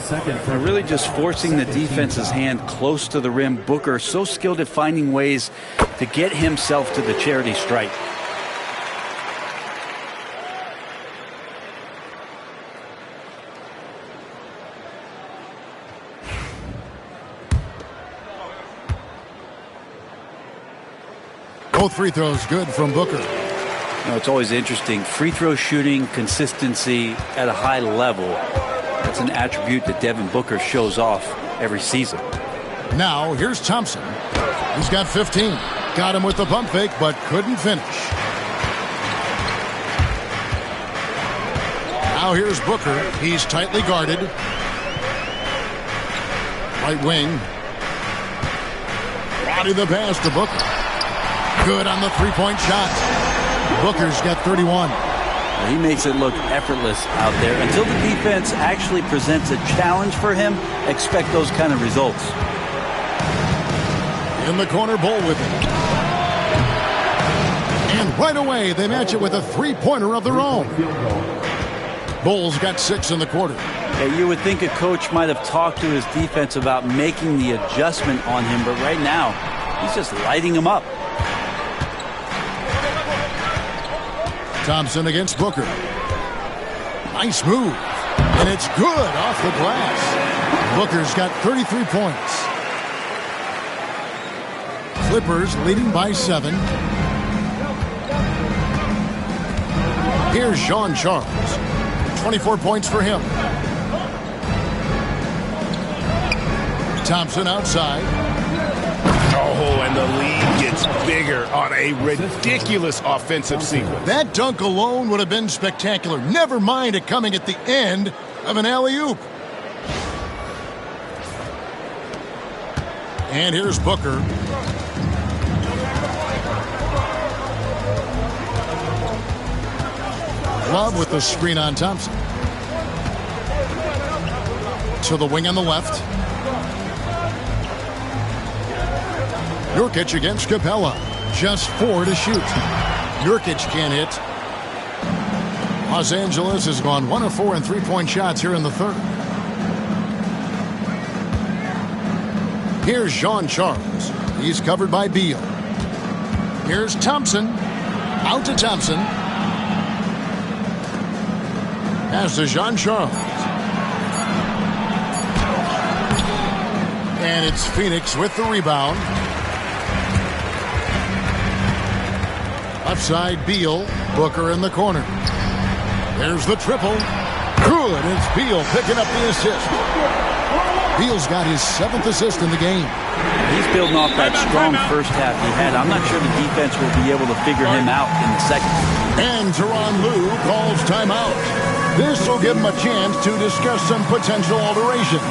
They're really just forcing the defense's hand close to the rim. Booker so skilled at finding ways to get himself to the charity stripe. Both free throws good from Booker. You know, it's always interesting. Free throw shooting, consistency at a high level. That's an attribute that Devin Booker shows off every season. Now, here's Thompson. He's got 15. Got him with the pump fake, but couldn't finish. Now here's Booker. He's tightly guarded. Right wing. Roddy the pass to Booker. Good on the three-point shot. Booker's got 31. He makes it look effortless out there. Until the defense actually presents a challenge for him, expect those kind of results. In the corner, Bull with it. And right away, they match it with a three-pointer of their own. Bull's got 6 in the quarter. Yeah, you would think a coach might have talked to his defense about making the adjustment on him, but right now, he's just lighting him up. Thompson against Booker. Nice move. And it's good off the glass. Booker's got 33 points. Clippers leading by 7. Here's Sean Charles. 24 points for him. Thompson outside. Oh, and the lead gets bigger on a ridiculous offensive sequence. That dunk alone would have been spectacular. Never mind it coming at the end of an alley-oop. And here's Booker. Love with the screen on Thompson. To the wing on the left. Nurkic against Capella. Just 4 to shoot. Nurkic can't hit. Los Angeles has gone 1 of 4 in three-point shots here in the third. Here's Sean Charles. He's covered by Beal. Here's Thompson. Out to Thompson. Pass to Jean Charles. And it's Phoenix with the rebound. Left side, Beal. Booker in the corner. There's the triple. Good. It's Beal picking up the assist. Beal's got his 7th assist in the game. He's building off that strong first half he had. I'm not sure the defense will be able to figure him out in the second. And Tyronn Lue calls timeout. This will give him a chance to discuss some potential alterations.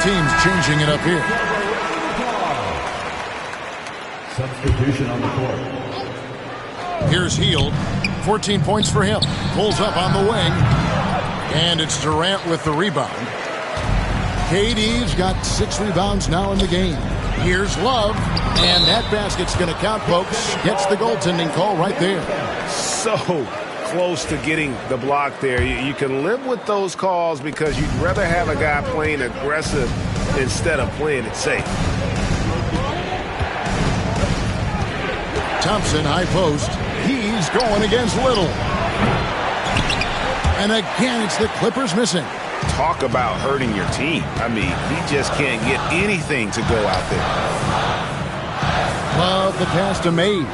Teams changing it up here. Substitution on the court. Here's Hield. 14 points for him. Pulls up on the wing. And it's Durant with the rebound. KD's got 6 rebounds now in the game. Here's Love. And that basket's going to count, folks. Gets the goaltending call right there. So close to getting the block there. You can live with those calls because you'd rather have a guy playing aggressive instead of playing it safe. Thompson, high post. He's going against Little. And again, it's the Clippers missing. Talk about hurting your team. I mean, he just can't get anything to go out there. Love the pass to Mays.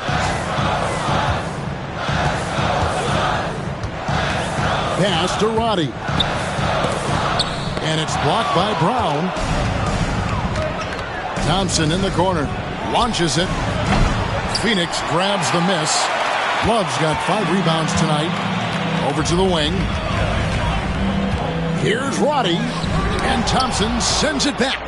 Pass to Roddy. And it's blocked by Brown. Thompson in the corner. Launches it. Phoenix grabs the miss. Love's got 5 rebounds tonight. Over to the wing. Here's Roddy. And Thompson sends it back.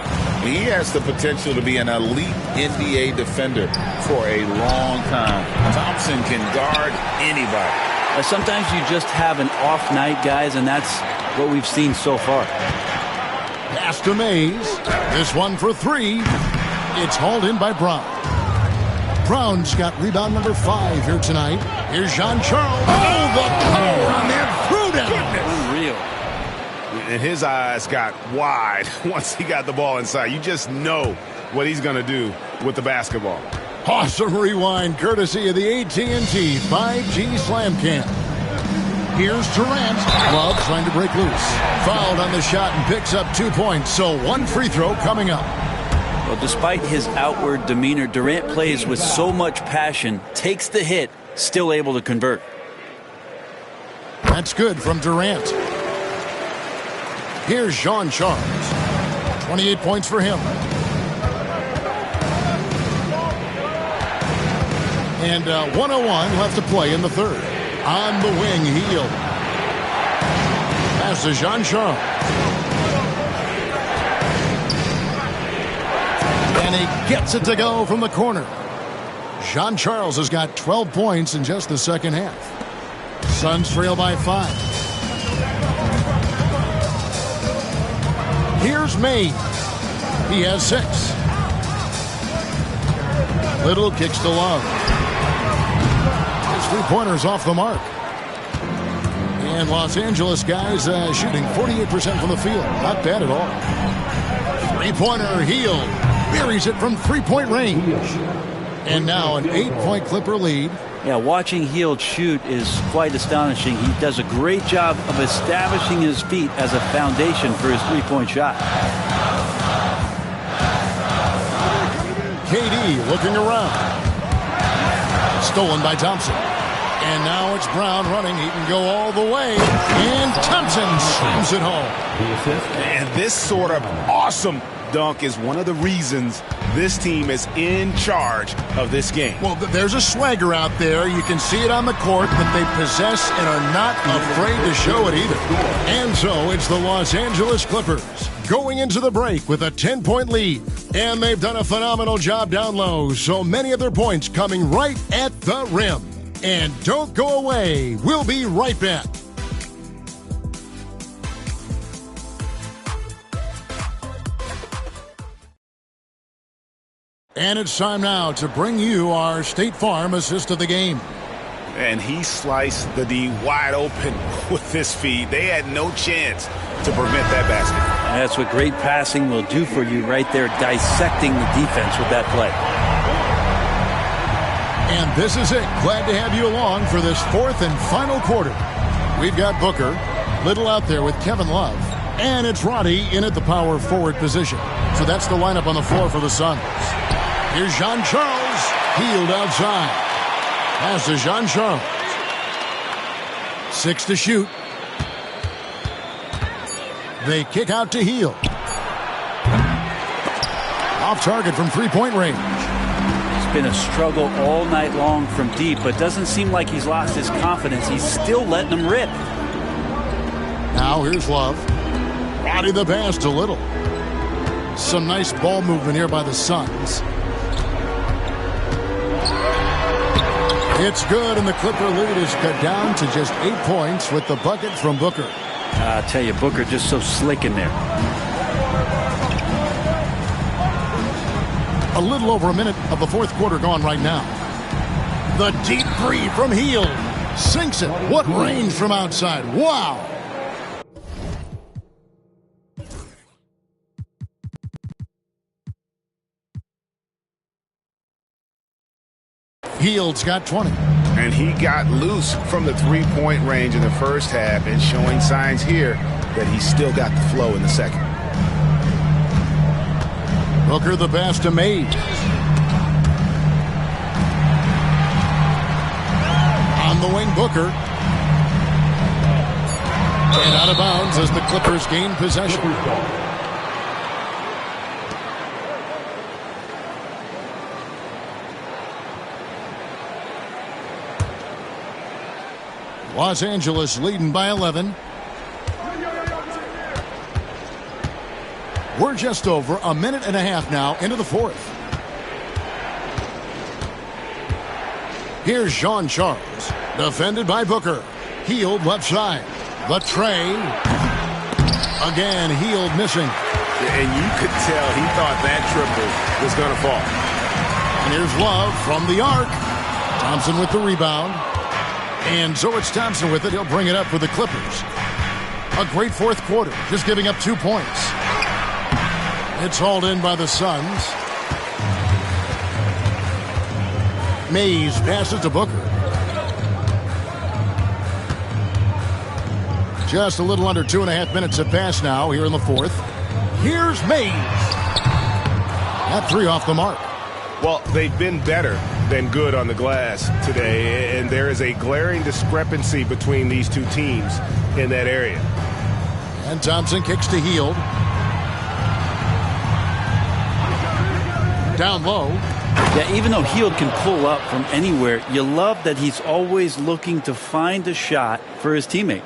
He has the potential to be an elite NBA defender for a long time. Thompson can guard anybody. Sometimes you just have an off night, guys, and that's what we've seen so far. Pass to Mays. This one for 3. It's hauled in by Brown. Brown's got rebound number 5 here tonight. Here's Jean-Charles. Oh, the power on that throwdown. Unreal. And his eyes got wide once he got the ball inside. You just know what he's going to do with the basketball. Awesome rewind courtesy of the AT&T 5G Slam Cam. Here's Durant. Love trying to break loose. Fouled on the shot and picks up 2 points. So 1 free throw coming up. Well, despite his outward demeanor, Durant plays with so much passion, takes the hit, still able to convert. That's good from Durant. Here's Jean-Charles. 28 points for him. And 1:01 left to play in the third. On the wing, Hield. Pass to Jean-Charles. And he gets it to go from the corner. Jean-Charles has got 12 points in just the second half. Suns trail by 5. Here's May. He has 6. Little kicks to Love. His 3-pointers off the mark. And Los Angeles guys shooting 48% from the field. Not bad at all. 3-pointer Hield. Buries it from 3-point range. And now an 8-point Clipper lead. Yeah, watching Hield shoot is quite astonishing. He does a great job of establishing his feet as a foundation for his 3-point shot. KD looking around. Stolen by Thompson. And now it's Brown running. He can go all the way. And Thompson slams it home. And this sort of awesome dunk is one of the reasons this team is in charge of this game. Well, there's a swagger out there. You can see it on the court that they possess and are not afraid to show it either. And so it's the Los Angeles Clippers going into the break with a 10-point lead. And they've done a phenomenal job down low. So many of their points coming right at the rim. And don't go away. We'll be right back. And it's time now to bring you our State Farm assist of the game. And he sliced the D wide open with his feet. They had no chance to prevent that basket. That's what great passing will do for you right there, dissecting the defense with that play. And this is it. Glad to have you along for this 4th and final quarter. We've got Booker, Little out there with Kevin Love. And it's Roddy in at the power forward position. So that's the lineup on the floor for the Suns. Here's Jean-Charles. Hield outside. Pass to Jean-Charles. 6 to shoot. They kick out to Hield. Off target from 3-point range. It's been a struggle all night long from deep, but doesn't seem like he's lost his confidence. He's still letting them rip. Now here's Love. Roddy the pass to Little. Some nice ball movement here by the Suns. It's good, and the Clipper lead is cut down to just 8 points with the bucket from Booker. I tell you, Booker just so slick in there. A little over a minute of the 4th quarter gone right now. The deep three from Hield. Sinks it. What range from outside. Wow. Hield's got 20. And he got loose from the 3-point range in the first half and showing signs here that he's still got the flow in the second. Booker the pass to Mays. On the wing, Booker. And out of bounds as the Clippers gain possession. Los Angeles leading by 11. We're just over a minute and a half now into the fourth. Here's Jean Charles, defended by Booker. Hield left side. The tray. Again, Hield missing. And you could tell he thought that triple was going to fall. And here's Love from the arc. Thompson with the rebound. And so it's Thompson with it. He'll bring it up for the Clippers. A great fourth quarter, just giving up 2 points. It's hauled in by the Suns. Mays passes to Booker. Just a little under 2.5 minutes have passed now here in the fourth. Here's Mays. That three off the mark. Well, they've been better than good on the glass today, and there is a glaring discrepancy between these two teams in that area. And Thompson kicks to Hield. Down low. Yeah, even though Hield can pull up from anywhere, you love that he's always looking to find a shot for his teammate.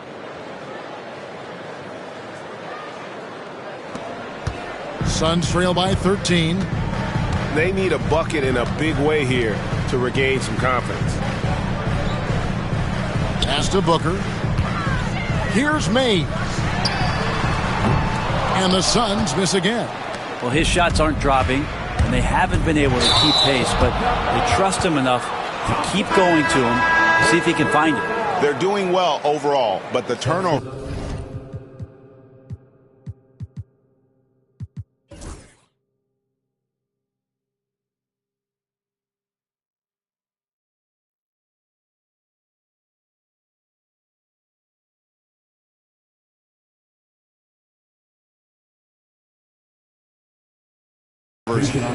Suns trail by 13. They need a bucket in a big way here to regain some confidence. Pass to Booker. Here's Mays. And the Suns miss again. Well, his shots aren't dropping, and they haven't been able to keep pace, but they trust him enough to keep going to him, see if he can find it. They're doing well overall, but the turnover.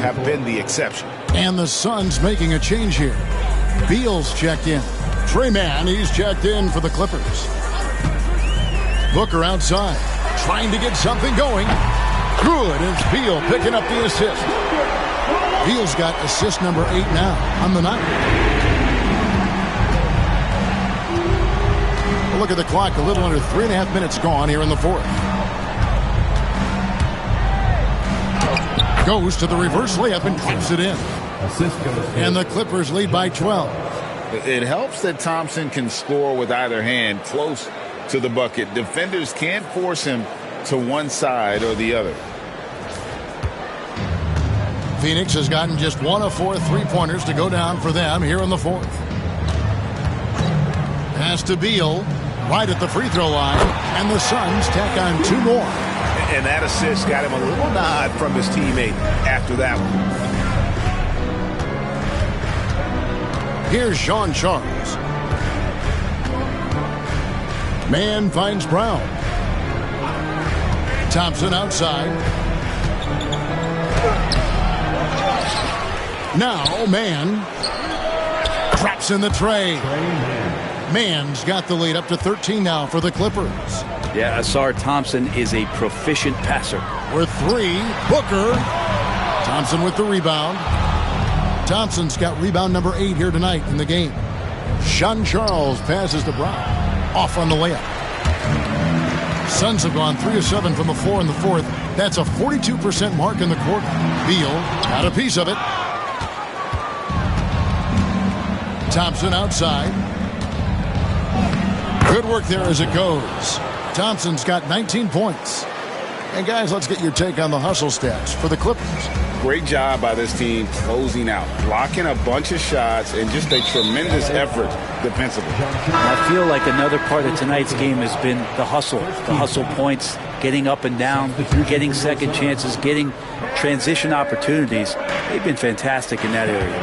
Have been the exception. And the Suns making a change here. Beal's checked in. Trey Mann, he's checked in for the Clippers. Booker outside, trying to get something going. Good, it's Beal picking up the assist. Beal's got assist number 8 now on the night. Look at the clock, a little under 3.5 minutes gone here in the fourth. Goes to the reverse layup and drops it in. And the Clippers lead by 12. It helps that Thompson can score with either hand close to the bucket. Defenders can't force him to one side or the other. Phoenix has gotten just 1 of 4 3-pointers to go down for them here in the fourth. Pass to Beal, right at the free throw line, and the Suns tack on 2 more. And that assist got him a little nod from his teammate after that one. Here's Jean Charles. Mann finds Brown. Thompson outside. Now Mann traps in the tray. Mann's got the lead up to 13 now for the Clippers. Yeah, Ausar Thompson is a proficient passer. With 3, Booker. Thompson with the rebound. Thompson's got rebound number 8 here tonight in the game. Jean Charles passes to Brown. Off on the layup. Suns have gone 3 of 7 from the floor in the fourth. That's a 42% mark in the quarter. Beal got a piece of it. Thompson outside. Good work there as it goes. Thompson's got 19 points. And guys, let's get your take on the hustle stats for the Clippers. Great job by this team closing out, blocking a bunch of shots, and just a tremendous effort defensively. I feel like another part of tonight's game has been the hustle points, getting up and down, getting second chances, getting transition opportunities. They've been fantastic in that area.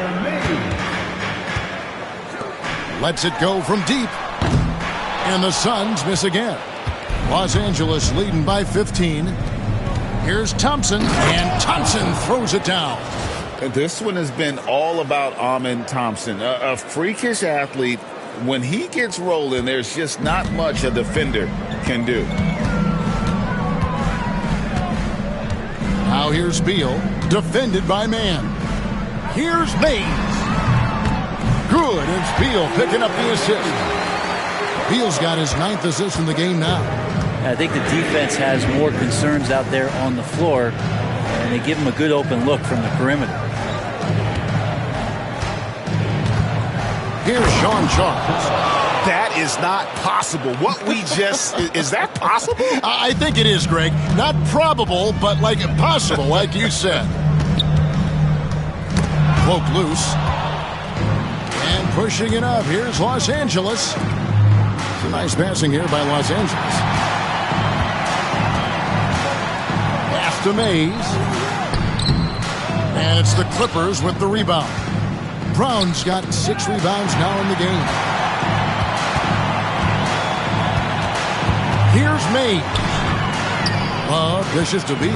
Lets it go from deep. And the Suns miss again. Los Angeles leading by 15. Here's Thompson, and Thompson throws it down. This one has been all about Amen Thompson, a freakish athlete when he gets rolling, there's just not much a defender can do. Now here's Beal, defended by Mann. Here's Mays. Good, it's Beal picking up the assist. Beal's got his 9th assist in the game now. I think the defense has more concerns out there on the floor, and they give him a good open look from the perimeter. Here's Sean Charles. That is not possible. What we just, is that possible? I think it is, Greg. Not probable, but like possible, like you said. Cloak loose. And pushing it up. Here's Los Angeles. It's a nice passing here by Los Angeles. Pass to Mays. And it's the Clippers with the rebound. Brown's got 6 rebounds now in the game. Here's Mays. Dishes to Beal.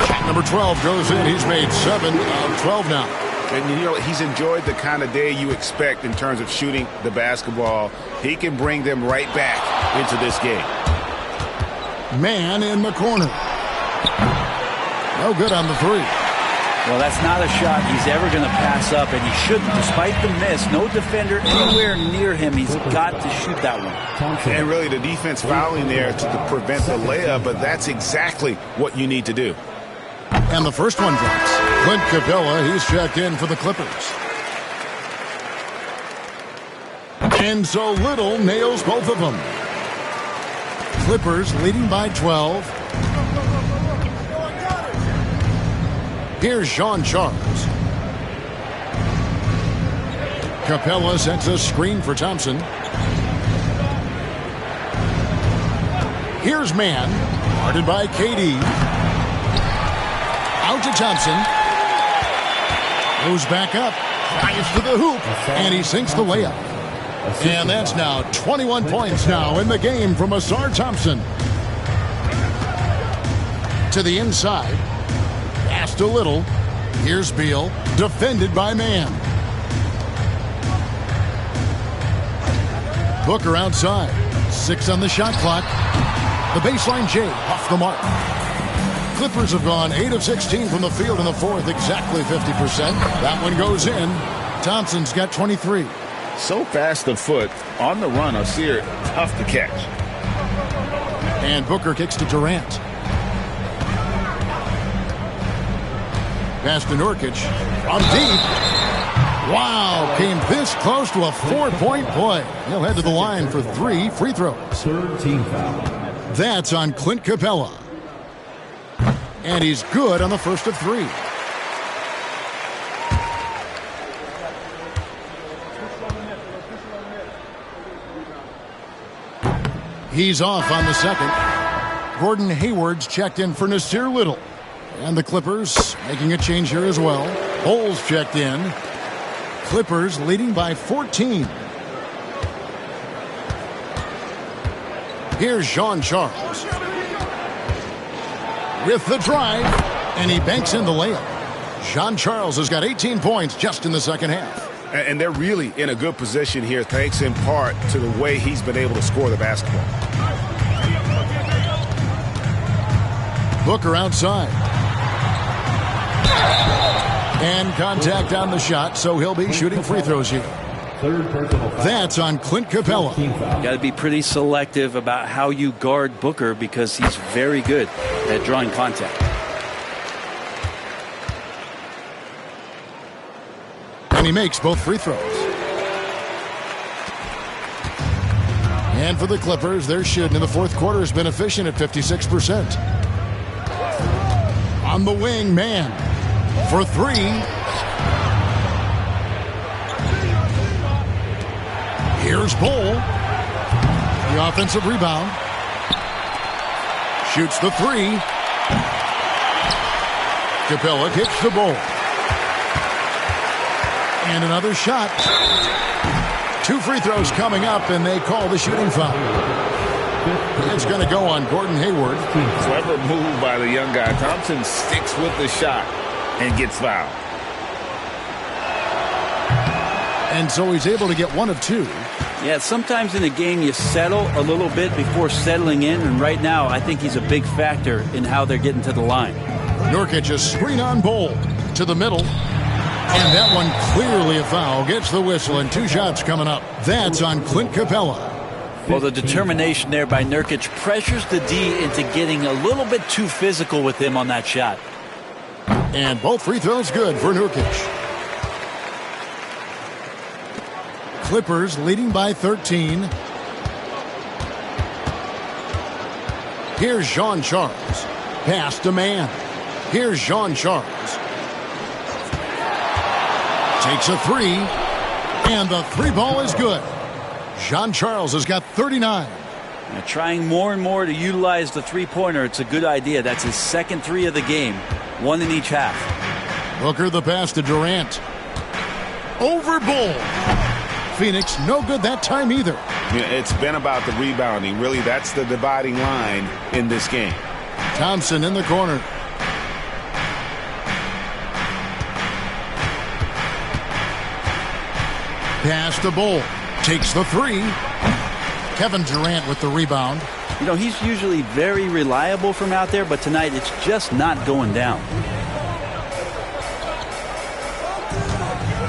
Shot number 12 goes in. He's made 7 of 12 now. And you know, he's enjoyed the kind of day you expect in terms of shooting the basketball. He can bring them right back into this game. Mann in the corner. No good on the 3. Well, that's not a shot he's ever going to pass up, and he shouldn't. Despite the miss, no defender anywhere near him. He's got to shoot that one. And really, the defense fouling there to prevent the layup, but that's exactly what you need to do. And the first one drops. Clint Capella, he's checked in for the Clippers. And so Little nails both of them. Clippers leading by 12. Here's Sean Charles. Capella sets a screen for Thompson. Here's Mann, guarded by KD. Out to Thompson. Goes back up. Drives to the hoop. And he sinks the layup. And that's now 21 points now in the game from Ausar Thompson. To the inside. Pass to Little. Here's Beal. Defended by Mann. Booker outside. 6 on the shot clock. The baseline J off the mark. Clippers have gone 8 of 16 from the field in the 4th, exactly 50%. That one goes in. Thompson's got 23. So fast of foot on the run, Ausar, tough to catch. And Booker kicks to Durant. Pass to Nurkic from deep. Wow, came this close to a 4-point play. He'll head to the line for 3 free throws. 3rd team foul. That's on Clint Capella. And he's good on the first of 3. He's off on the second. Gordon Hayward's checked in for Nasir Little. And the Clippers making a change here as well. Holes checked in. Clippers leading by 14. Here's Sean Charles. With the drive, and he banks in the layup. Sean Charles has got 18 points just in the second half. And they're really in a good position here, thanks in part to the way he's been able to score the basketball. Booker outside. And contact on the shot, so he'll be shooting free throws here. 3rd personal foul. That's on Clint Capella. You got to be pretty selective about how you guard Booker because he's very good at drawing contact. And he makes both free throws. And for the Clippers, their shooting in the 4th quarter has been efficient at 56%. On the wing, Mann for 3. Here's Bol. The offensive rebound. Shoots the 3. Capella kicks the Bol. And another shot. 2 free throws coming up, and they call the shooting foul. It's going to go on Gordon Hayward. Clever move by the young guy. Thompson sticks with the shot and gets fouled. And so he's able to get one of two. Yeah, sometimes in a game you settle a little bit before settling in, and right now I think he's a big factor in how they're getting to the line. Nurkic a screen on Bol to the middle. And that one clearly a foul. Gets the whistle, and 2 shots coming up. That's on Clint Capella. Well, the determination there by Nurkic pressures the D into getting a little bit too physical with him on that shot. And both free throws good for Nurkic. Clippers leading by 13. Here's Jean Charles. Pass to man. Here's Jean Charles. Takes a three. And the three ball is good. Jean Charles has got 39. Now, trying more and more to utilize the three-pointer, it's a good idea. That's his second three of the game. One in each half. Booker the pass to Durant. Over Bol. Phoenix no good that time either. Yeah, it's been about the rebounding. Really, that's the dividing line in this game. Thompson in the corner. Pass to Bol. Takes the three. Kevin Durant with the rebound. You know, he's usually very reliable from out there, but tonight it's just not going down.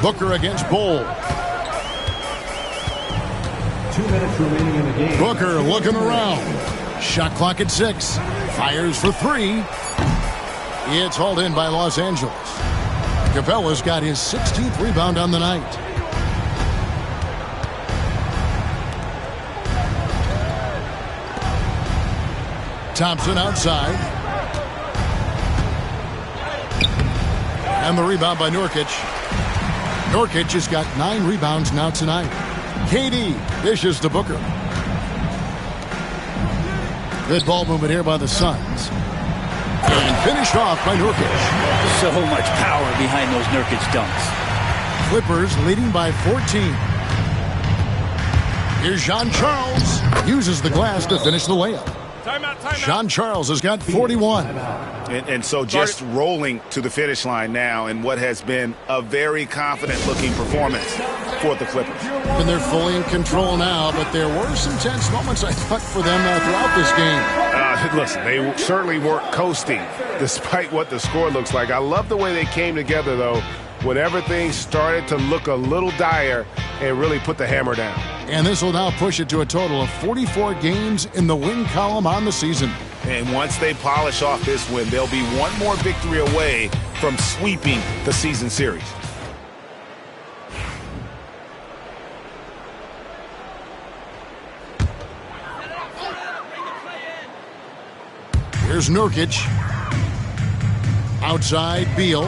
Booker against Bol. 2 minutes remaining in the game. Booker looking around. Shot clock at 6. Fires for 3. It's hauled in by Los Angeles. Capella's got his 16th rebound on the night. Thompson outside. And the rebound by Nurkic. Nurkic has got 9 rebounds now tonight. KD dishes to Booker. Good ball movement here by the Suns. And finished off by Nurkic. So much power behind those Nurkic dunks. Clippers leading by 14. Here's Jean Charles. Uses the glass to finish the layup. Jean Charles has got 41. And so just rolling to the finish line now in what has been a very confident-looking performance for the Clippers. And they're fully in control now, but there were some tense moments, I thought, for them throughout this game. Listen, they certainly weren't coasting despite what the score looks like. I love the way they came together, though, when everything started to look a little dire and really put the hammer down. And this will now push it to a total of 44 games in the win column on the season. And once they polish off this win, they'll be one more victory away from sweeping the season series. Here's Nurkic. Outside, Beal.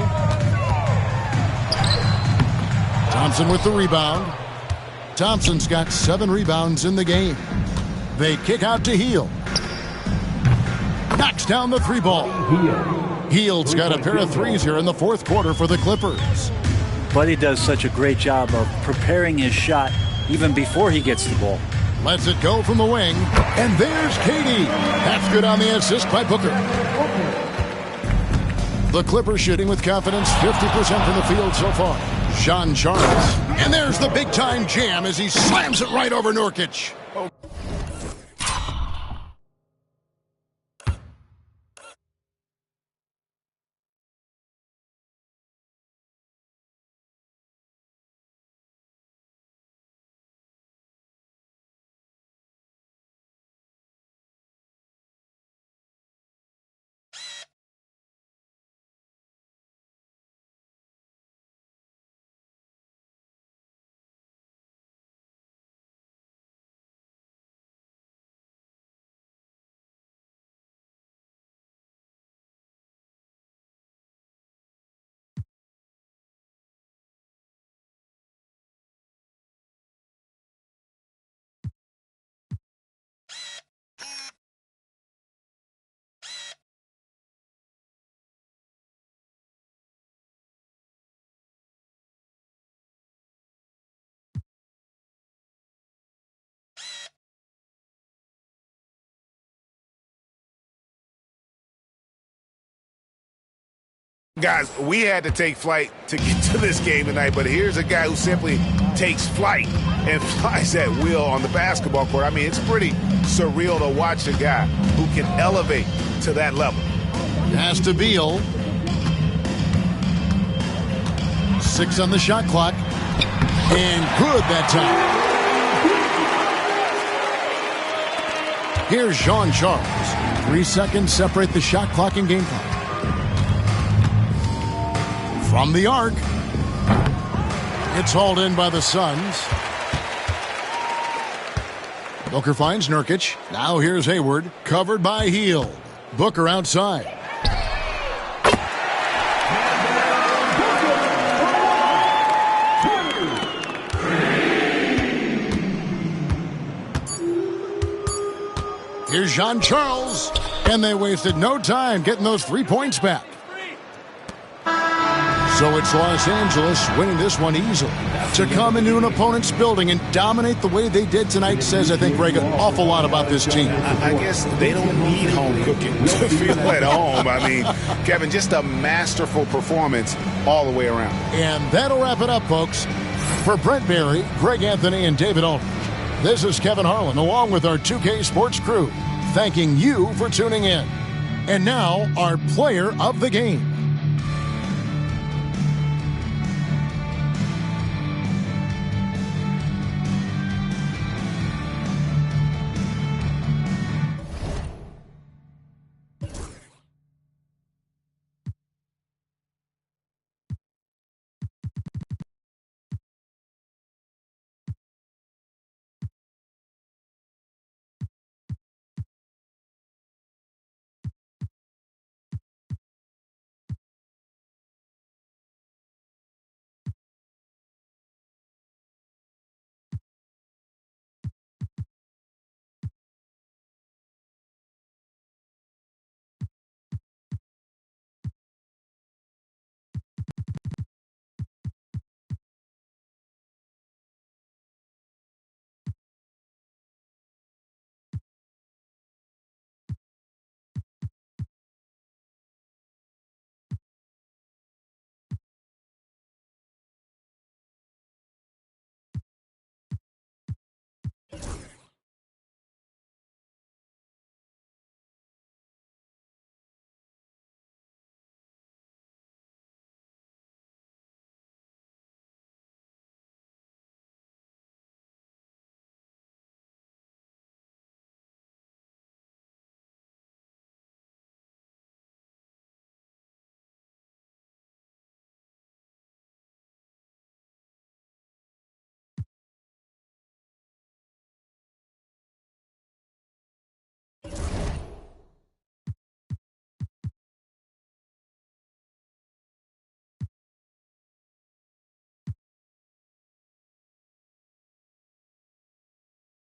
Thompson with the rebound. Thompson's got 7 rebounds in the game. They kick out to Hield. Knocks down the 3 ball. Hield's got a pair of threes here in the 4th quarter for the Clippers. Buddy does such a great job of preparing his shot even before he gets the ball. Lets it go from the wing. And there's KD. That's good on the assist by Booker. The Clippers shooting with confidence, 50% from the field so far. Jean Charles. And there's the big-time jam as he slams it right over Nurkic. Guys, we had to take flight to get to this game tonight, but here's a guy who simply takes flight and flies at will on the basketball court. I mean, it's pretty surreal to watch a guy who can elevate to that level. Pass to Beal. 6 on the shot clock. And good that time. Here's Sean Charles. 3 seconds separate the shot clock and game clock. From the arc. It's hauled in by the Suns. Booker finds Nurkic. Now here's Hayward. Covered by Hield. Booker outside. Here's Jean Charles. And they wasted no time getting those 3 points back. So it's Los Angeles winning this one easily. To come into an opponent's building and dominate the way they did tonight says, I think, Greg, an awful lot about this team. I guess they don't need home cooking to feel at home. I mean, Kevin, just a masterful performance all the way around. And that'll wrap it up, folks. For Brent Barry, Greg Anthony, and David Aldridge, this is Kevin Harlan, along with our 2K Sports crew, thanking you for tuning in. And now, our player of the game.